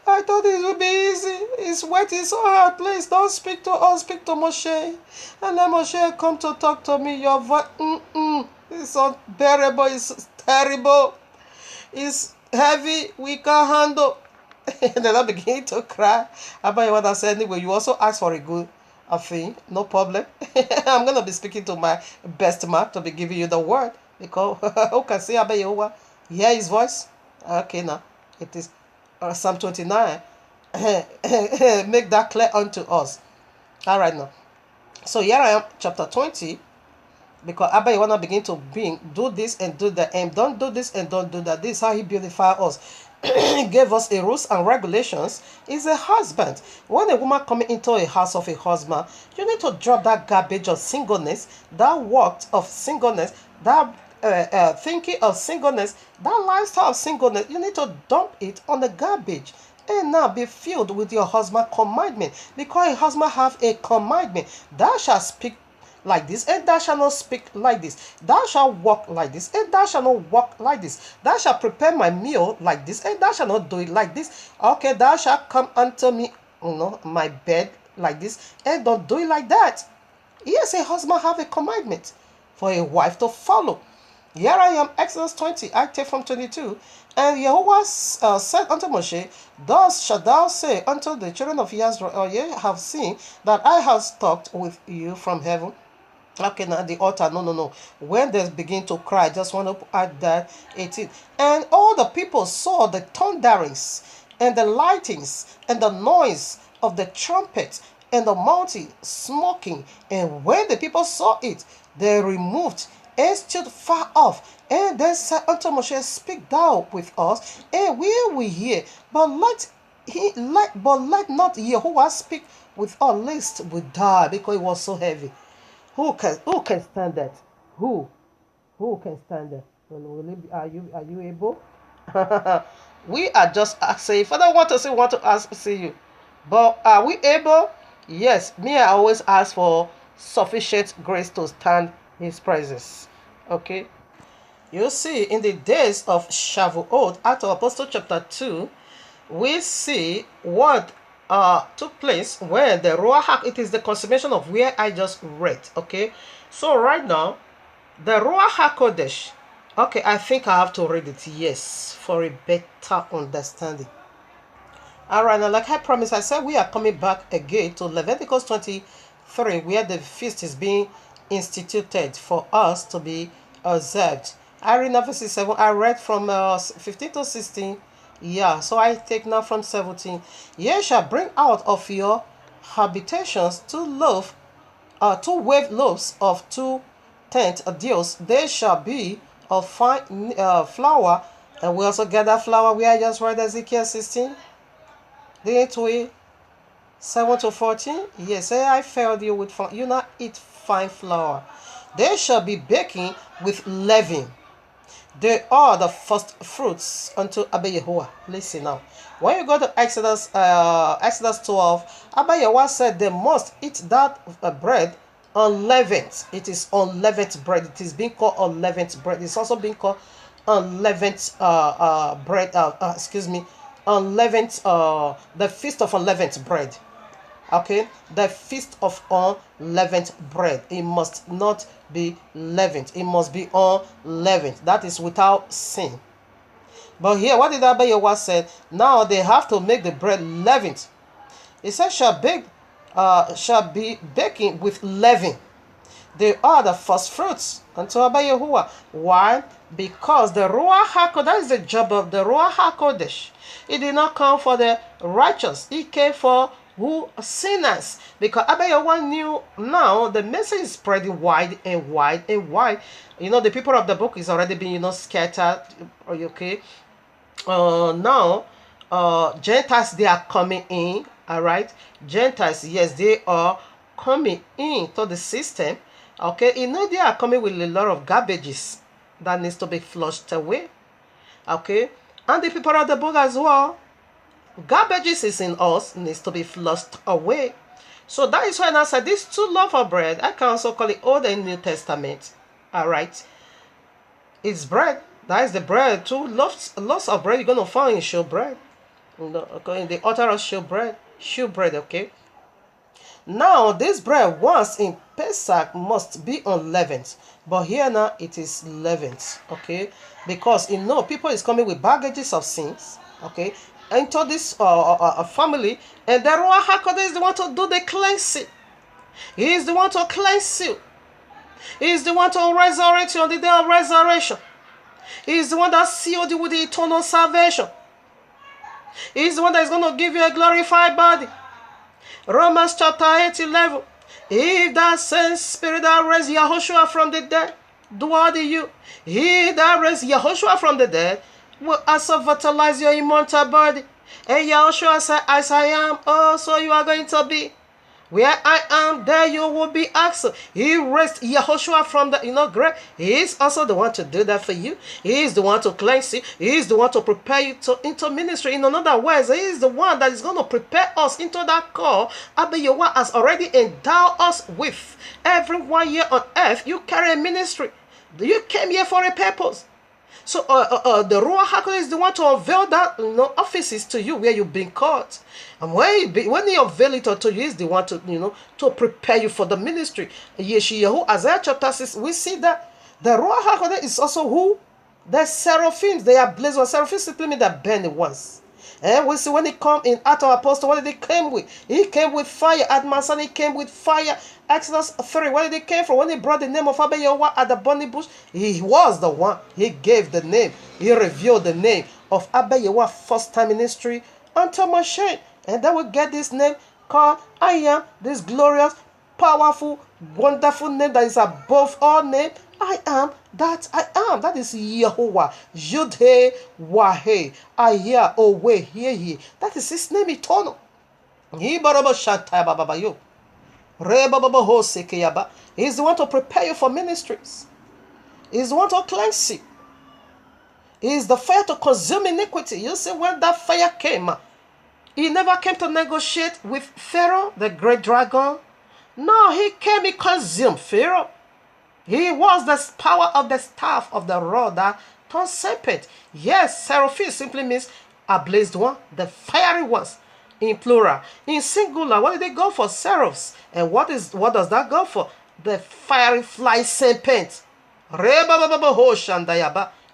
I thought it would be easy. It's waiting so hard. Please don't speak to us. Speak to Moshe. And let Moshe come to talk to me. Your voice, it's unbearable. It's terrible. It's heavy. We can't handle. And then I begin to cry. About what I said, anyway, you also asked for a good thing. No problem. I'm going to be speaking to my best man to be giving you the word. Because who can see Abayewa? Hear his voice? Okay, now. It is Psalm 29. Make that clear unto us. All right, now. So here I am, chapter 20. Because Abayewa now begin to do this and do that. And don't do this and don't do that. This is how he beautified us. He gave us a rules and regulations. Is a husband. When a woman coming into a house of a husband, you need to drop that garbage of singleness, that work of singleness, that thinking of singleness, that lifestyle of singleness. You need to dump it on the garbage and now be filled with your husband's commandment, because a husband have a commandment. Thou shalt speak like this, and thou shalt not speak like this. Thou shalt walk like this, and thou shalt not walk like this. Thou shalt prepare my meal like this, and thou shalt not do it like this. Okay, thou shalt come unto me, my bed like this, and don't do it like that. Yes, a husband have a commandment for a wife to follow. Here I am, Exodus 20, I take from 22. And Yahuwah said unto Moshe, thus shalt thou say unto the children of Israel, ye have seen that I have talked with you from heaven. Okay, now the altar, no. When they begin to cry, just want to add that 18. And all the people saw the thunderings, and the lightnings, and the noise of the trumpet, and the mountain smoking. And when the people saw it, they removed and stood far off. And they said unto Moshe, speak thou with us, and we will hear. But let not Yahuwah speak with us, lest we die, because it was so heavy. Who can stand that? Who can stand that? Are you able? We are just asking. If I don't want to ask, see you. But are we able? Yes. Me, I always ask for sufficient grace to stand his presence. Okay. You see, in the days of Shavuot, Acts of Apostles chapter 2, we see what took place where the Ruach, it is the consummation of where I just read. Okay, so right now the Ruach HaKodesh, okay, I think I have to read it, yes, for a better understanding. All right, now like I promised, I said we are coming back again to Leviticus 23, where the feast is being instituted for us to be observed. I read now verse 7. I read from 15 to 16. Yeah, so I take now from 17. Ye shall bring out of your habitations 2 wave loaves of 2 tenth deals. They shall be of fine flour. And we also gather flour. We are just read Ezekiel 16. Didn't we? 7 to 14. Yes, I failed you with fine. You not eat fine flour. They shall be baking with leaven. They are the first fruits unto Abayehoah. Listen now. When you go to Exodus 12, Abayehoah said they must eat that bread unleavened. It is unleavened bread. It is being called unleavened bread. It's also being called unleavened bread. Unleavened. The feast of unleavened bread. Okay, the feast of unleavened bread. It must not be leavened. It must be unleavened. That is without sin. But here, what did Abba Yahweh said? Now they have to make the bread leavened. It says shall be baking with leaven. They are the first fruits unto Abba Yahuwah. Why? Because the Ruach HaKodesh, that is the job of the Ruach HaKodesh. It did not come for the righteous. It came for who? Sinners. Because Abba Yahuwah knew now the message is spreading wide and wide and wide. The people of the book is already being, scattered. Okay. Now, Gentiles, they are coming in. All right. Gentiles, yes, they are coming into the system. Okay, they are coming with a lot of garbages that needs to be flushed away. Okay, and the people of the book as well. Garbages is in us, needs to be flushed away. So that is why I said these two loaves of bread, I can also call it Old and New Testament. All right, it's bread. That is the bread. Two loaves of bread you're going to find in showbread. Okay, in the altar of showbread, okay. Now, this bread once in Pesach must be unleavened. But here now, it is leavened. Okay? Because, people is coming with baggages of sins. Okay? Into this family. And the Ruach HaKodesh is the one to do the cleansing. He is the one to cleanse you. He is the one to resurrect you on the day of resurrection. He is the one that sealed you with the eternal salvation. He is the one that is going to give you a glorified body. Romans chapter 8:11. If that same spirit that raised Yahushua from the dead dwell in you, he that raised Yahushua from the dead will also vitalize your immortal body. And Yahushua said, as I am, so you are going to be. Where I am, there you will be also. He raised Yahushua from the grave. He is also the one to do that for you. He is the one to cleanse you. He is the one to prepare you into ministry. In another words, he is the one that is going to prepare us into that call Abba Yahuwah has already endowed us with. Every 1 year on earth, you carry a ministry. You came here for a purpose. So the Ruach HaKodesh is the one to unveil that offices to you where you've been called. And when he unveil it to you, he's the one to to prepare you for the ministry. Yeshayahu, Isaiah chapter 6, we see that the Ruach HaKodesh is also who? The seraphims. They are blazed on. Seraphim simply mean that burning ones. And we see when he come in Acts of Apostles, what did he come with? He came with fire. At Mount Sinai, he came with fire. Exodus 3, where did he came from? When he brought the name of Abba Yahuwah at the burning bush, he was the one. He gave the name. He revealed the name of Abba Yahuwah first time ministry unto Moshe. And then we get this name called I Am, this glorious, powerful, wonderful name that is above all name. I am that I am. That is Yahuwah. Yud-He, Wah-He. I hear, oh, way, hear ye. That is his name eternal. He's the one to prepare you for ministries. He's the one to cleanse you. He's the fire to consume iniquity. You see, when that fire came, he never came to negotiate with Pharaoh, the great dragon. No, he came, he consumed Pharaoh. He was the power of the staff of the rod that turned serpent. Yes, seraphim simply means ablazed one, the fiery ones, in plural. In singular, what did they go for? Seraphs. And what does that go for? The fiery fly serpent.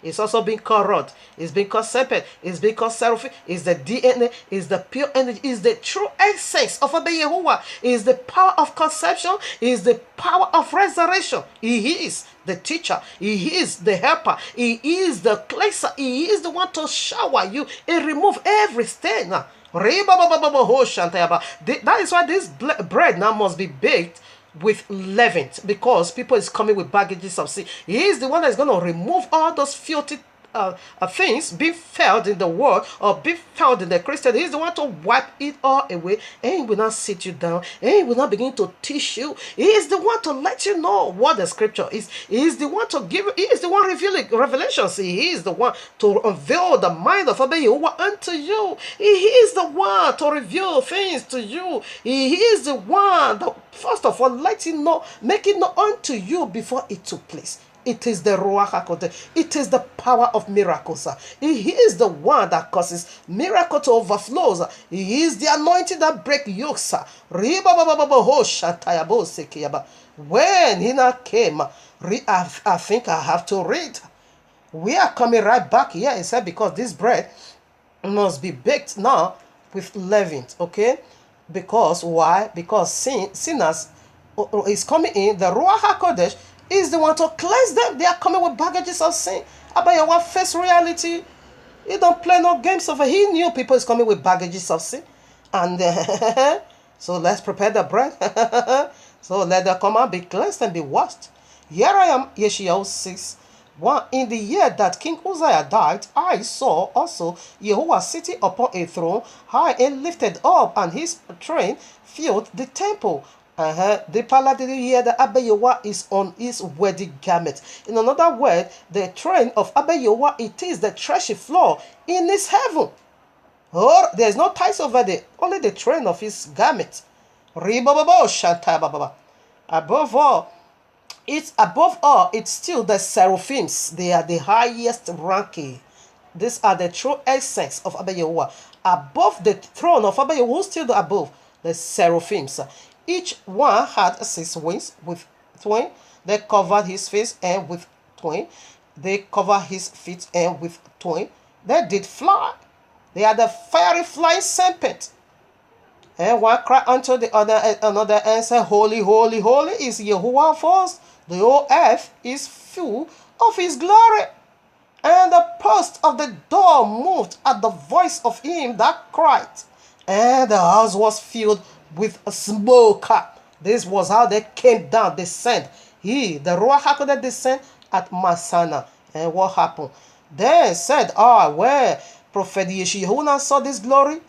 It's also being called rod. It's being called serpent. It's being called seraphim. It's the DNA. It's the pure energy. It's the true essence of Abba Yahuwah. It's the power of conception. It's the power of resurrection. He is the teacher. He is the helper. He is the cleanser. He is the one to shower you and remove every stain. That is why this bread now must be baked with leavened, because people is coming with baggages of sin. He is the one that is going to remove all those filthy things being felt in the world or being felt in the Christian. He is the one to wipe it all away, and he will not sit you down, and he will not begin to teach you. He is the one to let you know what the scripture is. He is the one to give. He is the one revealing revelations. He is the one to unveil the mind of Abba Yahuwah unto you. He is the one to reveal things to you. He is the one that, first of all, let you know, make it known unto you before it took place. It is the Ruach HaKodesh. It is the power of miracles. He is the one that causes miracle to overflow. He is the anointing that breaks yokes. When he now came, I think I have to read We are coming right back here. He said, because this bread must be baked now with leaven. Okay? Because why? Because sinners is coming in. The Ruach HaKodesh is the one to cleanse them. They are coming with baggages of sin. Abayawa face reality. He don't play no games over. He knew people is coming with baggages of sin. And so let's prepare the bread. So let them come out, be cleansed and be washed. Here I am, Yeshayahu 6. One, in the year that King Uzziah died, I saw also Jehovah sitting upon a throne, high and lifted up, and his train filled the temple. The palace, did you hear that Abayawa is on his wedding garment? In another word, the train of Abayawa, it is the threshing floor in his heaven. Oh, there's no ties over there, only the train of his garment. Above all, it's still the seraphims. They are the highest ranking. These are the true essence of Abba Yehovah. Above the throne of Abba Yehovah, still above the seraphims. Each one had 6 wings with twin. They covered his face and with twin. They covered his feet and with twin. They did fly. They are the fiery flying serpent. And one cried unto the other, and another answered, Holy, holy, holy is Yehovah of hosts. The whole earth is full of his glory. And the post of the door moved at the voice of him that cried. And the house was filled with smoke. This was how they came down, descend. The Ruach HaKodesh descend at Masana. And what happened? Then said, where Prophet Yeshayahu saw this glory,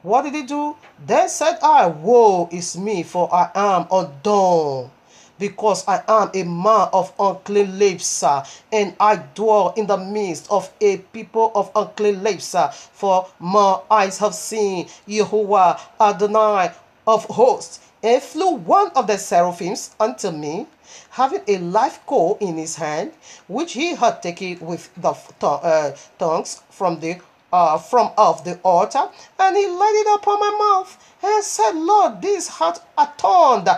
what did he do? Then said I, woe is me, for I am undone, because I am a man of unclean lips, and I dwell in the midst of a people of unclean lips. For my eyes have seen Yehovah Adonai of hosts. And flew one of the seraphims unto me, having a live coal in his hand, which he had taken with the tongues from off the altar, and he laid it upon my mouth, and said, Lord, this hath atoned,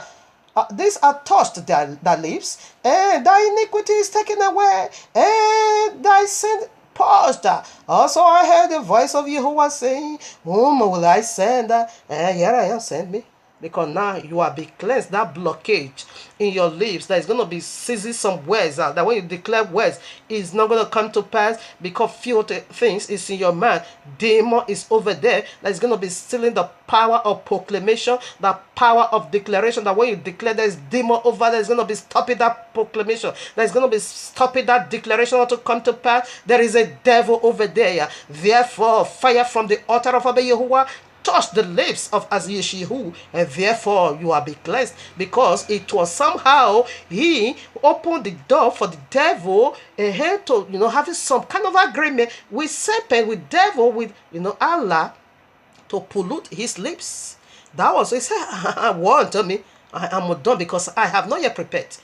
this hath touched thy lips, and thy iniquity is taken away, and thy sin purged. Also I heard the voice of Jehovah saying, whom will I send? And here I am, send me. Because now you are being cleansed. That blockage in your lips that is going to be seizing some words out. That when you declare words, it's not going to come to pass because few things is in your mind. Demon is over there that is going to be stealing the power of proclamation, the power of declaration. That when you declare, there is demon over there is going to be stopping that proclamation. That is going to be stopping that declaration not to come to pass. There is a devil over there. Therefore, fire from the altar of Abba Yehovah touch the lips of Yeshayahu, and therefore you are be cleansed, because it was somehow he opened the door for the devil and had to having some kind of agreement with serpent, with devil, with Allah, to pollute his lips. That was, he said, warn to me, I am done because I have not yet prepared.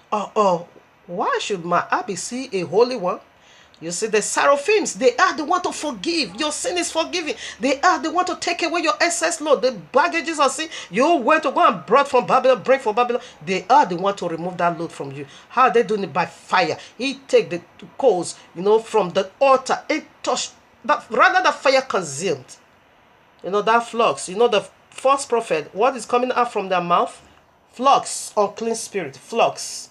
Why should my Abby see a holy one? You see, the seraphims, they are the one to forgive. Your sin is forgiven. They are the one to take away your excess load. The baggages of sin you went to go and bring from Babylon. They are the one to remove that load from you. How are they doing it? By fire. He take the coals, from the altar. It touched, rather the fire consumed. That flux. The false prophet, what is coming out from their mouth? Flux, unclean spirit, flux.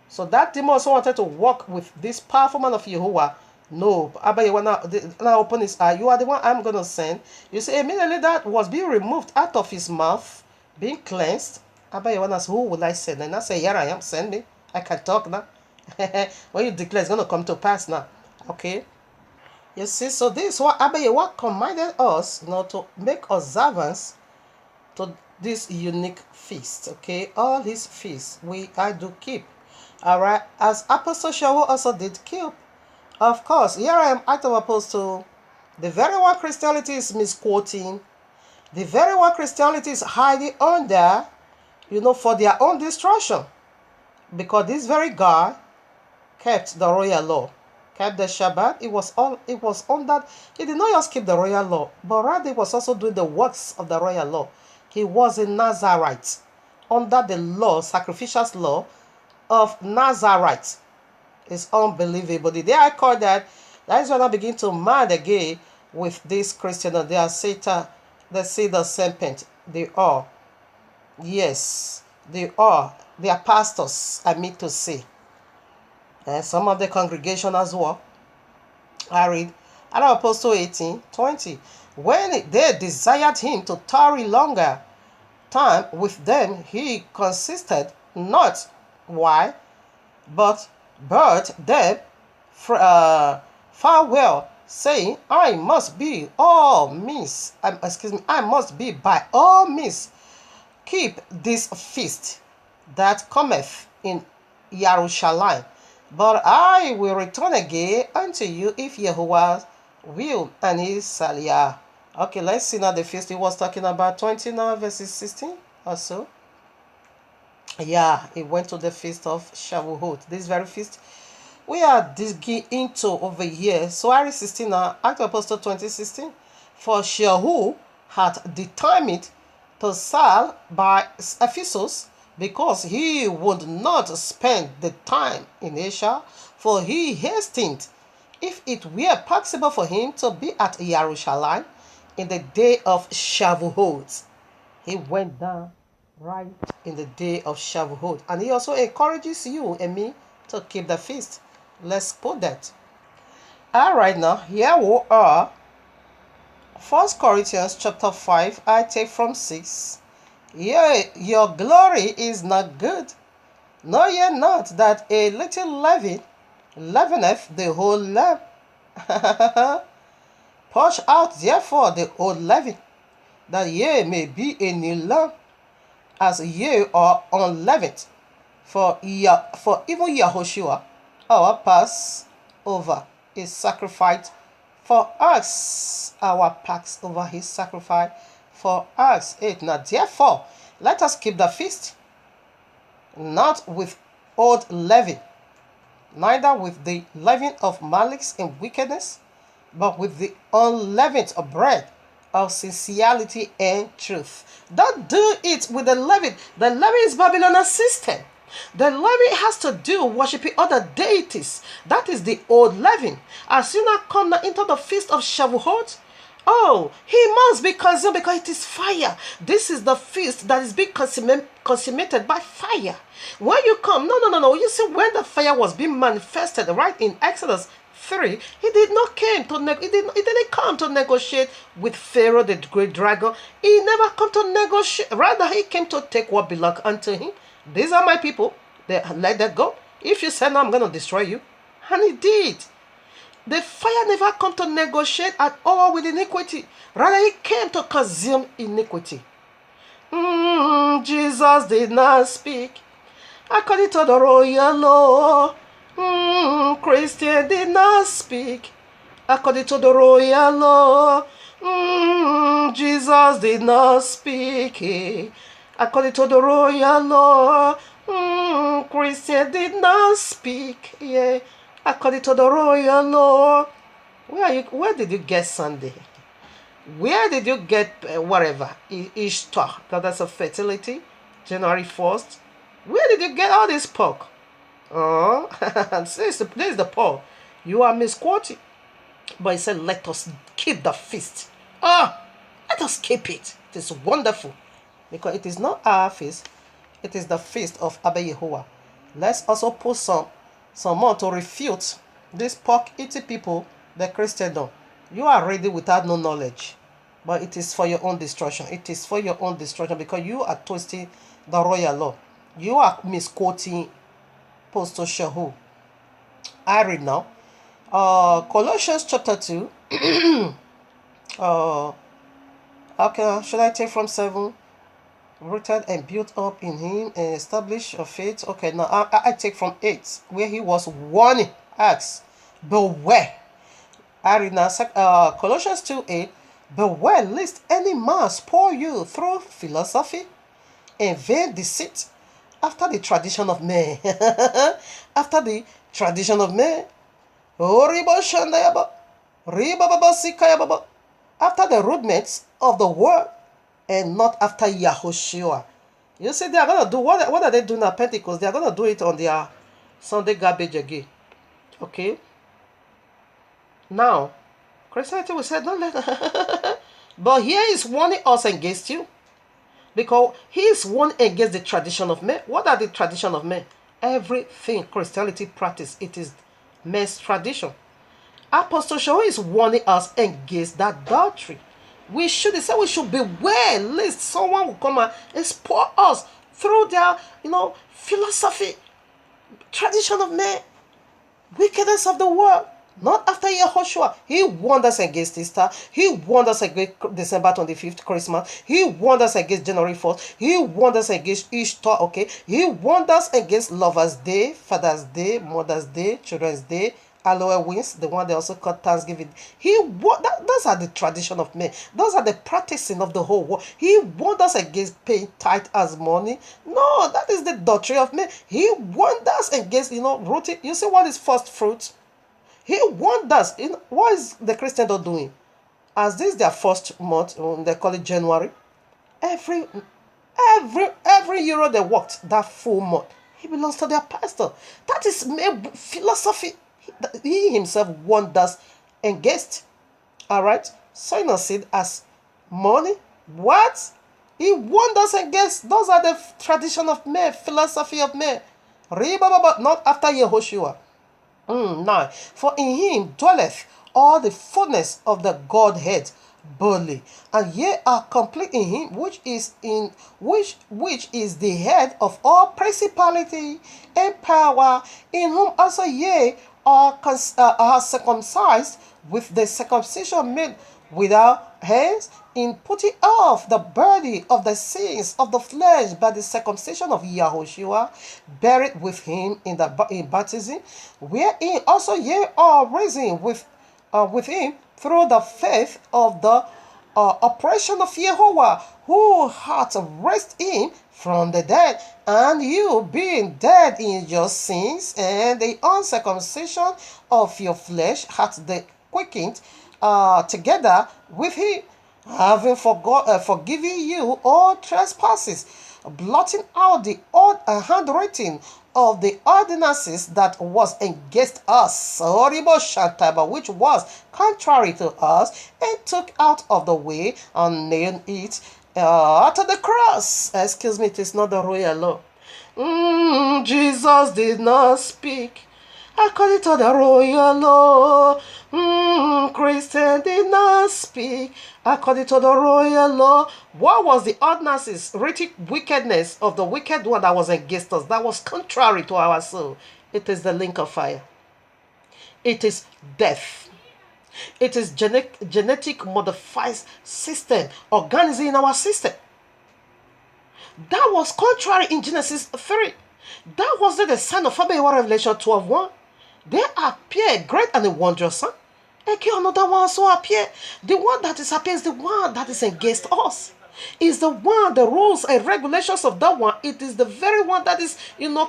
So that demon also wanted to walk with this powerful man of Yehovah. No, Abba Yehovah now open his eye. You are the one I'm going to send. You see, immediately that was being removed out of his mouth, being cleansed. Abba Yehovah says, who will I send? And I say, here I am, send me. I can talk now. When you declare, it's going to come to pass now. Okay? You see, so this is what Abba Yehovah commanded us, to make observance to this unique feast. Okay? All these feasts I do keep. Alright, as Apostle Shaul also did keep. Of course, here I am, Act of Apostle. The very one Christianity is misquoting. The very one Christianity is hiding under, for their own destruction. Because this very guy kept the royal law, kept the Shabbat. It was on that. He did not just keep the royal law, but rather he was also doing the works of the royal law. He was a Nazarite under the law, sacrificial law of Nazarite. It's unbelievable. The day I call that, that is when I begin to mad again with this Christian. They are Satan, they see the serpent. They are. Yes, they are. They are pastors, I mean to say. And some of the congregation as well. I read Apostle 18:20. When they desired him to tarry longer time with them, he consisted not. Why? But them farewell, saying, I must be all means, I must be by all means keep this feast that cometh in Jerusalem. But I will return again unto you if Yehovah will, and he shall. Yeah. Okay, let's see now the feast he was talking about. 20 now, verses 16 or so. Yeah, he went to the feast of Shavuot. This very feast we are digging into over here. So I read 16 now, Act of Apostle 20:16. For Shahu had determined to sail by Ephesus, because he would not spend the time in Asia, for he hastened, if it were possible for him, to be at Jerusalem in the day of Shavuot. He went down right in the day of Shavuot. And he also encourages you and me to keep the feast. Let's put that. All right, now, here we are. 1 Corinthians chapter 5, I take from 6. Yea, your glory is not good. Know ye not that a little leaven leaveneth the whole lump? Purge out therefore the old leaven, that ye may be a new lump, as ye are unleavened. For even Yahushua, our Passover, is sacrificed for us. Our Passover is sacrificed for us. 8. Now therefore, let us keep the feast, not with old leaven, neither with the leaven of malice and wickedness, but with the unleavened bread of sincerity and truth. Don't do it with the leaven. The leaven is Babylonian system. The leaven has to do worshiping other deities. That is the old leaven. As you now come now into the feast of Shavuot, oh, he must be consumed because it is fire. This is the feast that is being consummated by fire. When you come, no. You see, when the fire was being manifested, right in Exodus 3, he did not came to he didn't come to negotiate with Pharaoh, the great dragon. He never come to negotiate. Rather, he came to take what belonged unto him. These are my people. Let that go. If you say no, I'm going to destroy you. And he did. The fire never come to negotiate at all with iniquity. Rather, he came to consume iniquity. Jesus did not speak according to the royal law. Christian did not speak according to the royal law. Jesus did not speak according to the royal law. Christian did not speak, yeah, according to the royal law. Where did you get Sunday? Where did you get whatever? Ishtar, that's a fertility, January 1st. Where did you get all this pork? Oh, this is the Paul. You are misquoting. But he said, let us keep the feast. Let us keep it. It is wonderful. Because it is not our feast. It is the feast of Abba Yehovah. Let's also put some more to refute these pork eating people, the Christendom. You are ready without no knowledge. But it is for your own destruction. It is for your own destruction because you are twisting the royal law. You are misquoting Apostle Shahu. I read now. Colossians chapter 2. Okay, should I take from 7? Rooted and built up in him and established a faith. Okay, now I take from 8, where he was warning us, beware. I read now Colossians 2:8. Beware lest any man spoil you through philosophy and vain deceit, after the tradition of men. After the tradition of men. After the rudiments of the world, and not after Yahushua. You see, they are going to do, what are they doing at Pentecost? They are going to do it on their Sunday garbage again. Okay. Now, Christianity will say, don't let. But here is warning us against you. Because he is warning against the tradition of men. What are the tradition of men? Everything Christianity practice, it is men's tradition. Apostle Shaw is warning us against that doctrine. He said we should beware lest someone will come and exploit us through their, philosophy, tradition of men, wickedness of the world. Not after Yehoshua. He warned us against Easter. He warned us against December 25th, Christmas. He warned us against January 4th. He warned us against Easter, okay? He warned us against Lover's Day, Father's Day, Mother's Day, Children's Day, Halloween, the one they also call Thanksgiving. Those are the tradition of men. Those are the practicing of the whole world. He warned us against paying tithe as money. No, that is the doctrine of men. He warned us against, rooting. You see what is first fruit? He warned us. What is the Christian not doing? As this is their first month, they call it January. Every euro they worked that full month, he belongs to their pastor. That is philosophy. He himself warned us against. Alright? Sowing a seed as money. What? He warned us against. Those are the tradition of men, philosophy of men. Not after Yehoshua. 9. For in him dwelleth all the fullness of the Godhead bodily, and ye are complete in him which is the head of all principality and power, in whom also ye are circumcised with the circumcision made without hands, in putting off the body of the sins of the flesh by the circumcision of Yahushua, buried with him in baptism, wherein also ye are risen with him through the faith of the operation of Jehovah, who hath raised him from the dead, and you being dead in your sins and the uncircumcision of your flesh hath the quickened together with him, having forgiven you all trespasses, blotting out the old handwriting of the ordinances that was against us, which was contrary to us, and took out of the way and nailed it to the cross. Excuse me, it is not the royal law. Jesus did not speak according to the royal law. Christian did not speak according to the royal law. What was the ordinances, wickedness of the wicked one that was against us, that was contrary to our soul? It is the link of fire. It is death. It is genetic modified system, organism in our system. That was contrary in Genesis 3. That was the sign of Revelation 12:1. There appear a great and a wondrous sign. Again, another one also appear. The one that is appears, the one that is against us. Is the one, the rules and regulations of that one. It is the very one that is,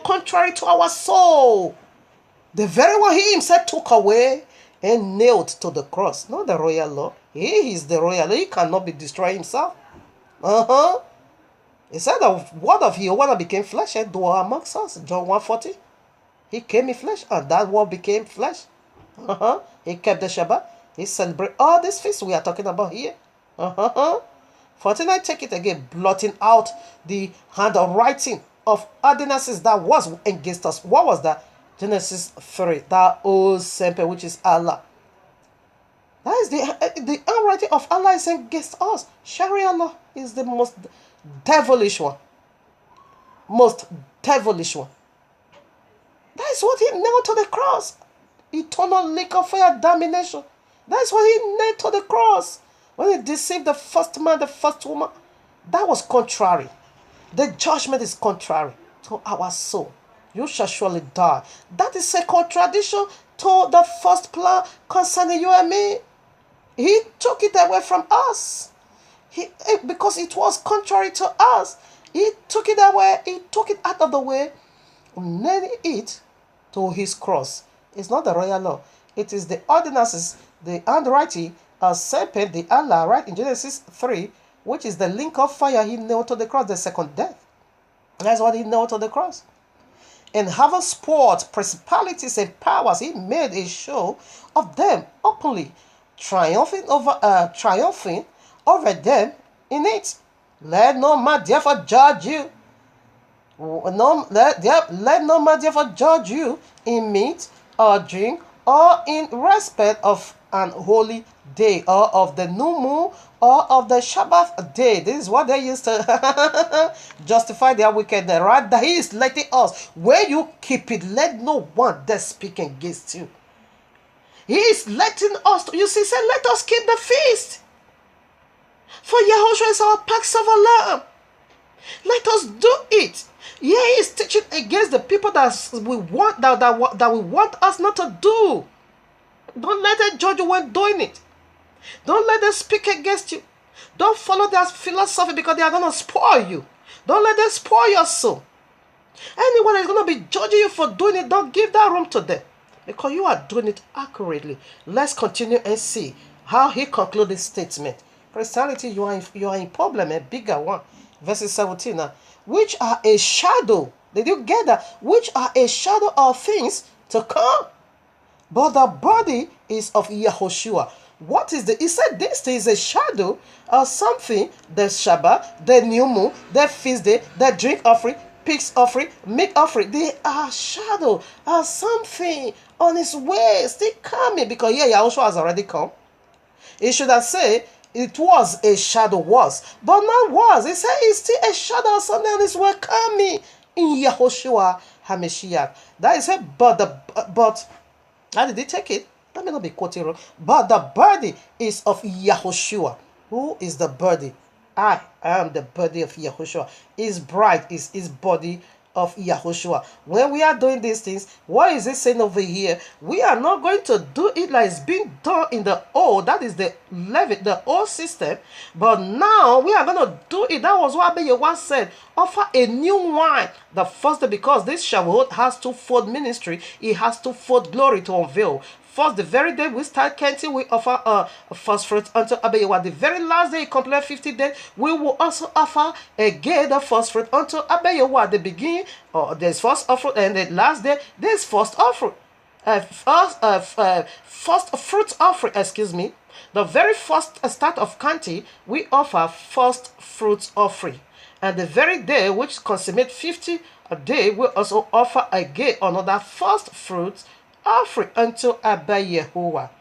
contrary to our soul. The very one he himself took away and nailed to the cross. Not the royal law. He is the royal law. He cannot be destroyed himself. He said the word of Jehovah became flesh and dwelt amongst us. John 1:40. He came in flesh, and that word became flesh. He kept the Shabbat. He celebrated all these feasts we are talking about here. 49, take it again. Blotting out the handwriting of ordinances that was against us. What was that? Genesis 3. That old semper, which is Allah. That is the handwriting of Allah is against us. Sharia law is the most devilish one. Most devilish one. That is what he nailed to the cross. Eternal lake of fire, damnation. That is what he nailed to the cross. When he deceived the first man, the first woman. That was contrary. The judgment is contrary to our soul. You shall surely die. That is a contradiction to the first plan concerning you and me. He took it away from us. Because it was contrary to us. He took it away. He took it out of the way. Nailed it to his cross. It's not the royal law. It is the ordinances, the handwriting, serpent, the Allah, right in Genesis 3, which is the link of fire he nailed to the cross, the second death. That's what he nailed to the cross. and having spoiled principalities and powers, he made a show of them openly, triumphing over them in it. Let no man therefore judge you. Let no man therefore judge you in meat or drink or in respect of an holy day or of the new moon or of the Sabbath day. This is what they used to justify their wickedness. Right? That he is letting us, where you keep it, let no one that speak against you. He is letting us, you see, say, let us keep the feast. For Yahushua is our Passover lamb. Let us do it. Yeah, he is teaching against the people that we want that we want us not to do. Don't let them judge you when doing it. Don't let them speak against you. Don't follow their philosophy because they are going to spoil you. Don't let them spoil your soul. Anyone that is going to be judging you for doing it, don't give that room to them because you are doing it accurately. Let's continue and see how he concludes this statement. Christianity, you are in problem, a bigger one. Verse 17 now. Which are a shadow. Did you get that? Which are a shadow of things to come. But the body is of Yahushua. What is the? He said this is a shadow of something. The Shabbat, the new moon, the feast day, the drink offering, peace offering, meat offering. They are shadow of something on its way. Still coming because Yahushua has already come. He should have said it was a shadow but not was. He said it's still a shadow of something on its way coming in Yahushua HaMashiach. That is it. But how did he take it? Let me not be quoting wrong. But the body is of Yahushua. Who is the body? I am the body of Yahushua. His bride is his body of Yahushua. When we are doing these things, what is it saying over here? We are not going to do it like it's been done in the old. That is the old system. But now we are going to do it. That was what Abayewa said. Offer a new wine. The first day, because this Shavuot has twofold ministry. It has twofold glory to unveil. First, the very day we start counting, we offer a first fruit unto Abayewa. The very last day, complete 50 days, we will also offer again the first fruit unto Abayewa. The beginning, there's first offering, and the last day, there's first offering. First fruit offering, excuse me. The very first start of counting, we offer first fruit offering. And the very day, which consummate 50 a day, we also offer again another first fruit offering unto Abba Yehovah.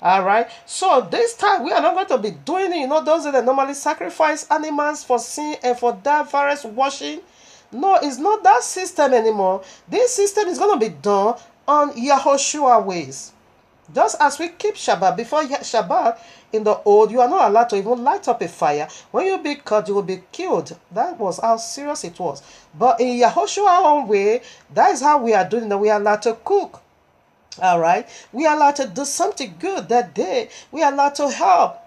Alright, so this time we are not going to be doing it. Those that normally sacrifice animals for sin and for that various washing. No, it's not that system anymore. This system is going to be done on Yahushua ways. Just as we keep Shabbat, before Shabbat in the old, you are not allowed to even light up a fire. When you be caught, you will be killed. That was how serious it was. But in Yahushua's own way, that is how we are doing it. We are allowed to cook. All right, we are allowed to do something good that day. We are allowed to help.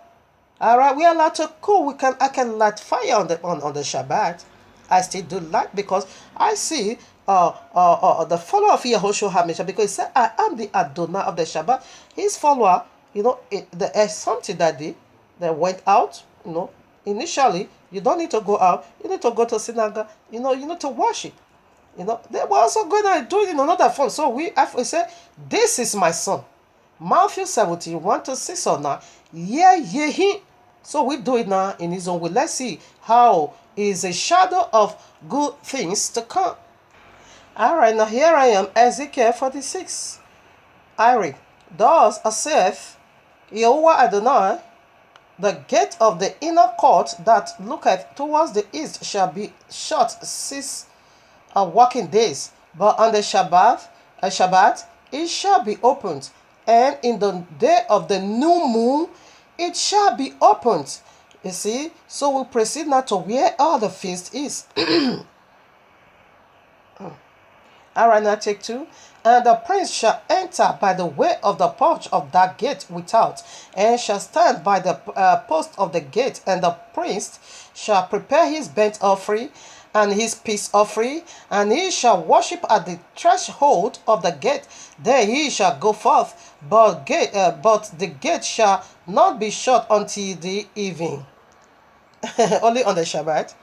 All right, we are allowed to cook. I can light fire on the Shabbat. I still do light because I see the follower of Yahushua HaMashiach, because he said, I am the Adonai of the Shabbat. His follower, there's something that they went out. Initially you don't need to go out. You need to go to synagogue. You need to worship. They were also going to do it in another form. So we say, this is my son. Matthew 17, 1-6 or now. Yeah. So we do it now in his own way. Let's see how is a shadow of good things to come. All right, now here I am, Ezekiel 46. I read, thus saith Yehovah Adonai, the gate of the inner court that looketh towards the east shall be shut 6 working days, but on the Shabbat it shall be opened, and in the day of the new moon it shall be opened. You see, so we proceed now to where all the feast is. All right, now take 2. And the prince shall enter by the way of the porch of that gate without, and shall stand by the post of the gate, and the prince shall prepare his burnt offering and his peace offering, and he shall worship at the threshold of the gate. There he shall go forth, but the gate shall not be shut until the evening. Only on the Shabbat.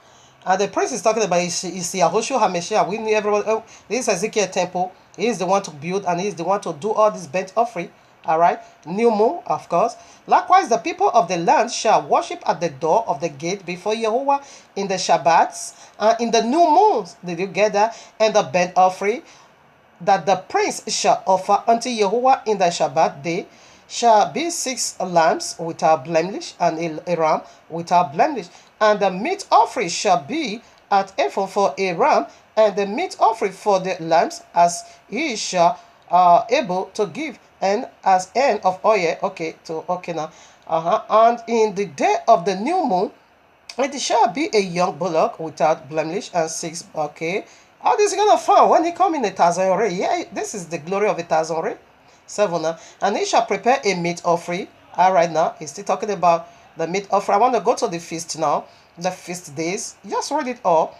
And the prince is talking about is Yahushua HaMashiach. We knew everyone. Oh, this is Ezekiel temple. He is the one to build and he is the one to do all this burnt offering. All right. New moon, of course. Likewise, the people of the land shall worship at the door of the gate before Yahuwah in the Shabbats and in the new moons. Did you get that? And the burnt offering that the prince shall offer unto Yahuwah in the Shabbat day shall be 6 lambs without blemish and a ram without blemish. And the meat offering shall be at ephah for a ram, and the meat offering for the lambs as he shall able to give, and as end of oil. Okay now. And in the day of the new moon, it shall be a young bullock without blemish and 6. Okay. How this is gonna fall when he come in 1,000 ray? Yeah, this is the glory of 1,000 ray. 7 now. And he shall prepare a meat offering. All right, now he's still talking about the meat offering. I want to go to the feast now. The feast days. Just read it all.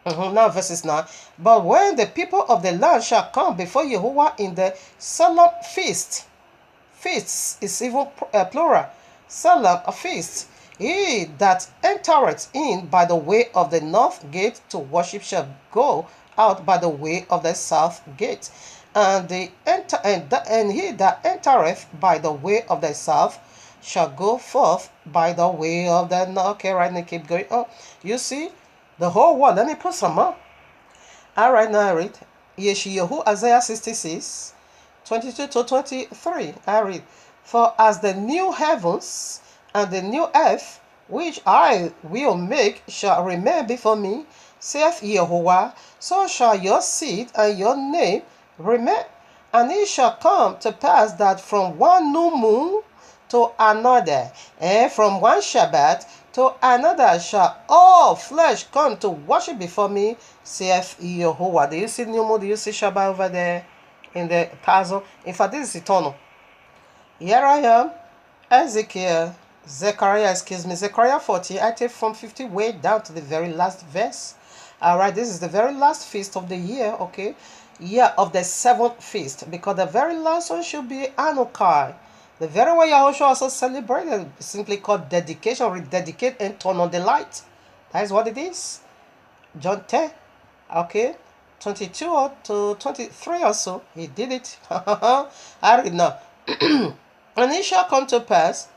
Now verses 9. But when the people of the land shall come before Yahuwah in the solemn feast. Feasts is even plural. Solemn a feast. He that entereth in by the way of the north gate to worship shall go out by the way of the south gate. And he that entereth by the way of the south shall go forth by the way of the north. Okay, right now keep going on. You see, the whole world. Let me put some more. All right, now I read. Yeshayahu, Isaiah 66, 22 to 23. I read. For as the new heavens and the new earth, which I will make, shall remain before me, saith Yahuwah, so shall your seed and your name remain. And it shall come to pass that from one new moon to another, and from one Shabbat to another, shall all flesh come to worship before me, saith Yahuwah. Do you see new moon? Do you see Shabbat over there in the puzzle? In fact, this is eternal. Here I am, Zechariah 40. I take from 50 way down to the very last verse. All right, this is the very last feast of the year, okay? Year of the 7th feast, because the very last one should be Hanukkah. The very way Yahushua also celebrated, simply called dedication, rededicate and turn on the light. That is what it is. John 10, okay? 22 to 23 or so, he did it. I read now. And it shall come to pass,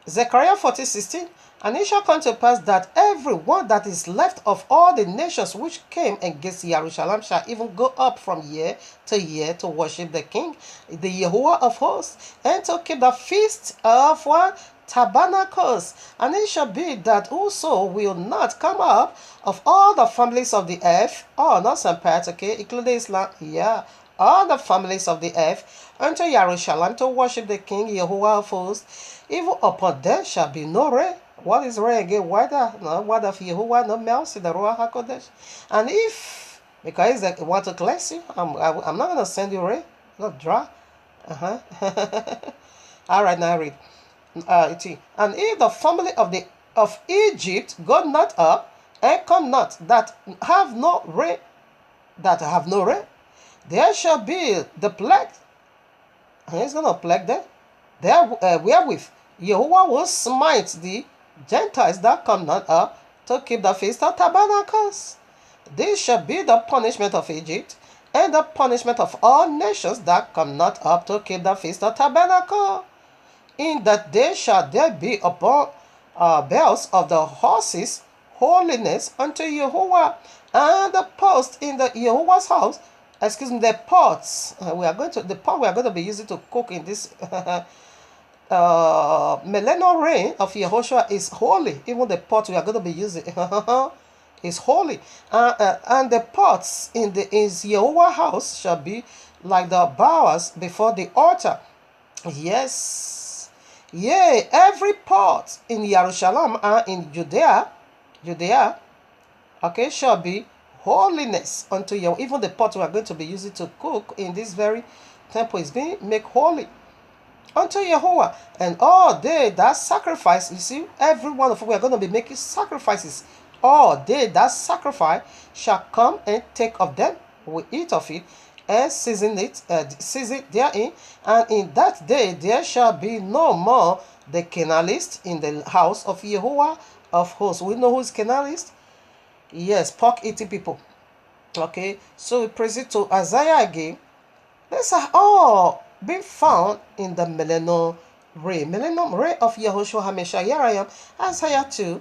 Zechariah 40:16, and it shall come to pass that every one that is left of all the nations which came against Jerusalem shall even go up from year to worship the King, the Yahuwah of hosts, and to keep the feast of what? Tabernacles. And it shall be that whoso will not come up of all the families of the earth, not some parts, okay, including Islam, yeah, all the families of the earth, unto Jerusalem to worship the King, Yahuwah of hosts, even upon them shall be no rain. What is rain again? Water, no water of Yahuwah, no mercy, the Ruach HaKodesh. And if, because I want to cleanse you, I'm not going to send you rain, not dry. All right, now I read. And if the family of Egypt go not up and come not, that have no rain, there shall be the plague. And he's going to plague them. There, wherewith Yahuwah will smite the Gentiles that come not up to keep the feast of tabernacles. This shall be the punishment of Egypt, and the punishment of all nations that come not up to keep the feast of tabernacle. In that day shall there be upon bells of the horses holiness unto Yahuwah, and the post in the Yahuwah's house. The pots we are going to be using to cook in this millennial reign of Yehoshua is holy. Even the pot we are going to be using is holy, and the pots in Yahuwah house shall be like the bowers before the altar. Yes, yea, every pot in Jerusalem and in Judea, okay, shall be holiness unto you. Even the pot we are going to be using to cook in this very temple is being made holy unto Yahuwah. And all they that sacrifice, you see, every one of us, we are going to be making sacrifices. All they that sacrifice shall come and take of them, we eat of it, and season therein. And in that day there shall be no more the Canaanist in the house of Yahuwah of hosts. We know who is Canaanist? Yes, pork eating people. Okay, so we proceed to Isaiah again. These are all being found in the millennium ray of Yahushua HaMashiach. Here I am, Isaiah 2,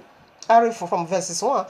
I read from verses 1.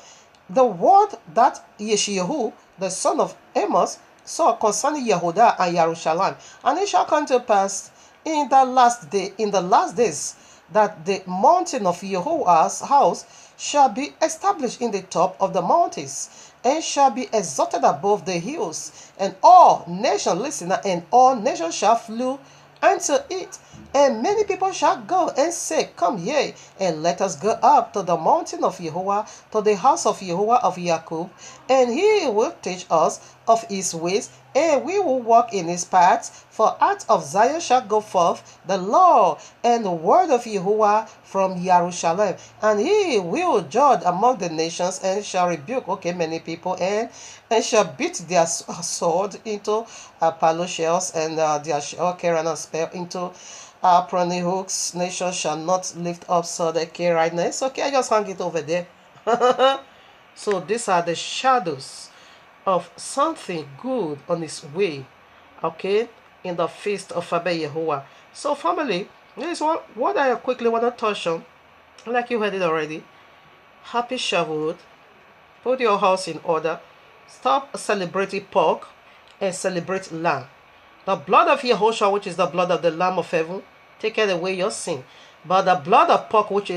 The word that Yeshayahu, the son of Amos, saw concerning Yehuda and Jerusalem, and it shall come to pass in the last days, that the mountain of Jehovah's house shall be established in the top of the mountains, and shall be exalted above the hills, and all nations, listen, and all nations shall flee unto it. And many people shall go and say, Come ye, and let us go up to the mountain of Jehovah, to the house of Jehovah of Jacob, and he will teach us of his ways, and we will walk in his paths. For out of Zion shall go forth the law and the word of Jehovah from Jerusalem, and he will judge among the nations, and shall rebuke, many people, and shall beat their sword into plowshares, and their and spear into pruning hooks. Nations shall not lift up sword, right now. It's okay, I just hang it over there. So these are the shadows of something good on its way, in the feast of Abba Yehovah. So family, this is what I quickly want to touch on, like you heard it already. Happy Shavuot. Put your house in order. Stop celebrating pork and celebrate lamb. The blood of Yehoshua, which is the blood of the Lamb of heaven, taketh away your sin. But the blood of pork, which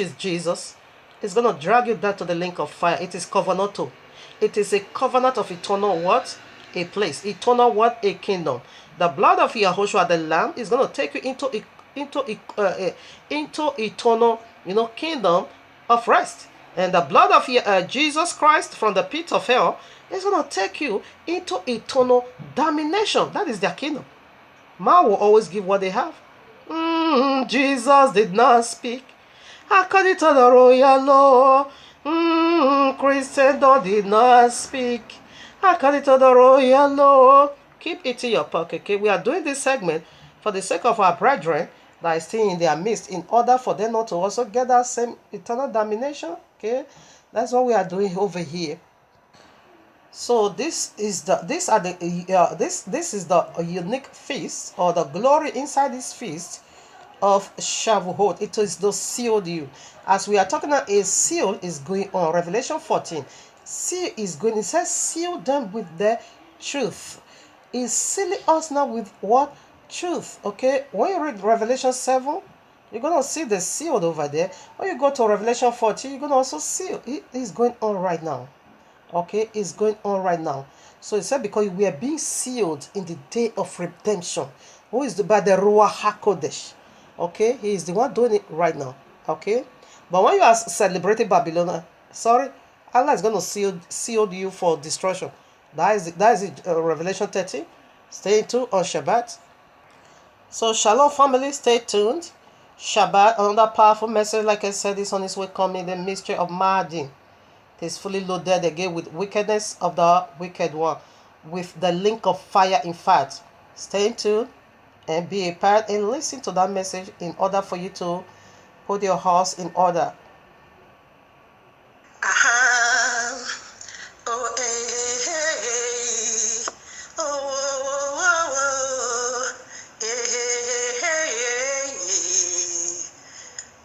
is Jesus, is going to drag you down to the lake of fire. It is covenantal. It is a covenant of eternal what? A place. Eternal what? A kingdom. The blood of Yehoshua, the Lamb, is going to take you into eternal, kingdom of rest. And the blood of Jesus Christ from the pit of hell is going to take you into eternal damnation. That is their kingdom. Man will always give what they have. Jesus did not speak according to the royal law. Christendom did not speak according to the royal law. Keep it in your pocket, okay? We are doing this segment for the sake of our brethren that is still in their midst, in order for them not to also get that same eternal damnation, okay? That's what we are doing over here. So this is the unique feast, or the glory inside this feast of Shavuot. It is the sealed you. As we are talking about, a seal is going on. Revelation 14. Seal is going. It says, seal them with the truth. Is sealing us now with what? Truth. Okay. When you read Revelation 7, you're gonna see the sealed over there. When you go to Revelation 14, you're gonna also see it is going on right now. Okay, it's going on right now. So it said, because we are being sealed in the day of redemption. Who is by the Ruach HaKodesh? Okay, he is the one doing it right now. Okay, but when you are celebrating Babylon, Allah is going to seal you for destruction. That is it. Revelation 13. Stay tuned on Shabbat. So Shalom family, stay tuned. Shabbat, another powerful message. Like I said, is on its way coming. The mystery of Mahdi. It is fully loaded again with wickedness of the wicked one, with the link of fire. In fact, stay tuned and be a part and listen to that message in order for you to put your house in order. Oh, hey, hey, hey. Oh, oh, oh, oh, oh. Hey, hey, hey.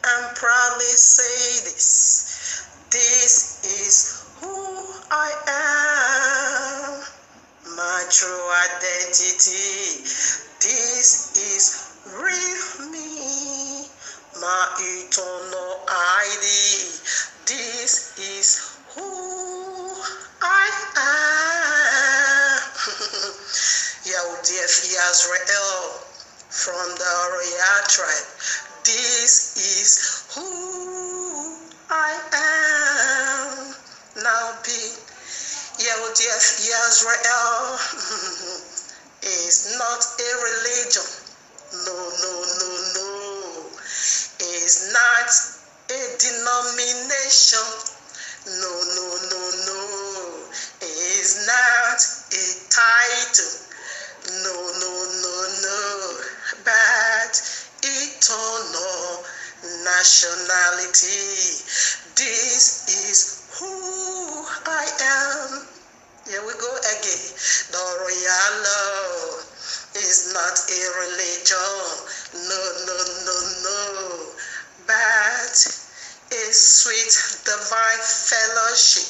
I'm proudly say this. This is who I am. My true identity. This is real me. My eternal ID. This is who I am. Yahudif Yazrael from the royal tribe. This is who I am. Now be Yahudif Yazrael is not a religion. No, no, no, no. Is not a denomination. No, no, no, no. Is not a title. No, no, no, no. But eternal nationality. This is who am. Here we go again. The royal love is not a religion. No, no, no, no. But a sweet divine fellowship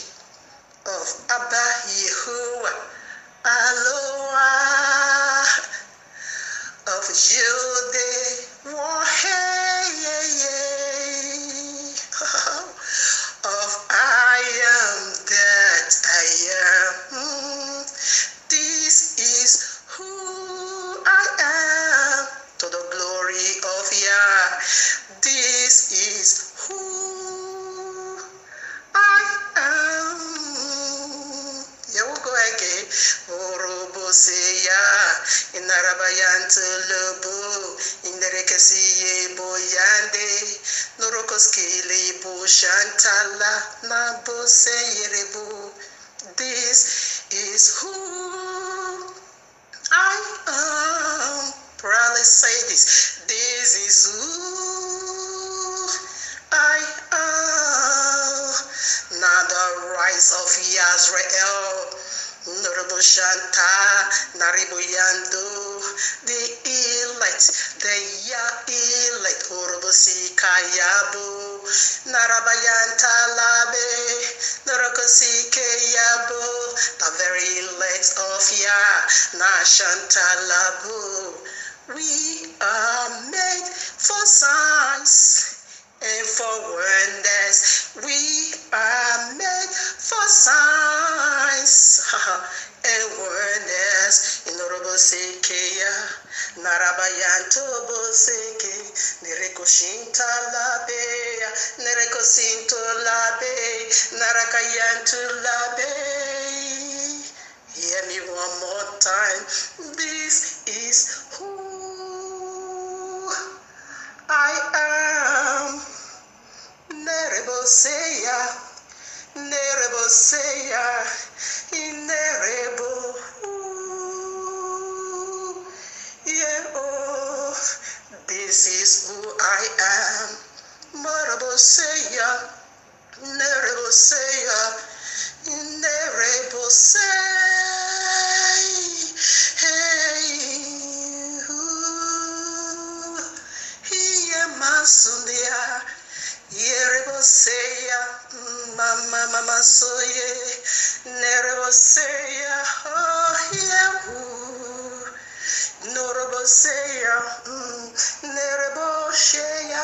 of Abba Yehovah. Aloha of Jude. Of I am that I am. This is who I am, to the glory of Yah. This is who I am. Here we go again. Oroboseya, inarabayantulubu, inderekesiye boyande, norokoskele bo shantala, naboseyerebo. This is who I am. Proudly say this. This is who I am. Now the rise of Yisrael. Noroboshanta, Naribuyando, the elect, the Ya elect, Orobosikayabo, Narabayanta Labe, Norokosike Yabo, the very elect of Ya, Nashanta Labo. We are made for signs and for wonders. We are made for signs and wonders. In Orobosekeya, Narabayanto Boseke, Nerekoshinta Labe, Nerekosinto Labe, Narakayanto Labe. Hear me one more time. This is who I am. Nereboseya, Nereboseya, Nerebo. Yeah, oh, this is who I am. Nereboseya, Nereboseya, Nerebosei. Hey, ooh, here Masundia. Yereboseya, mama soye, nereboseya, oh yeah, noroboseya, nerebosheya,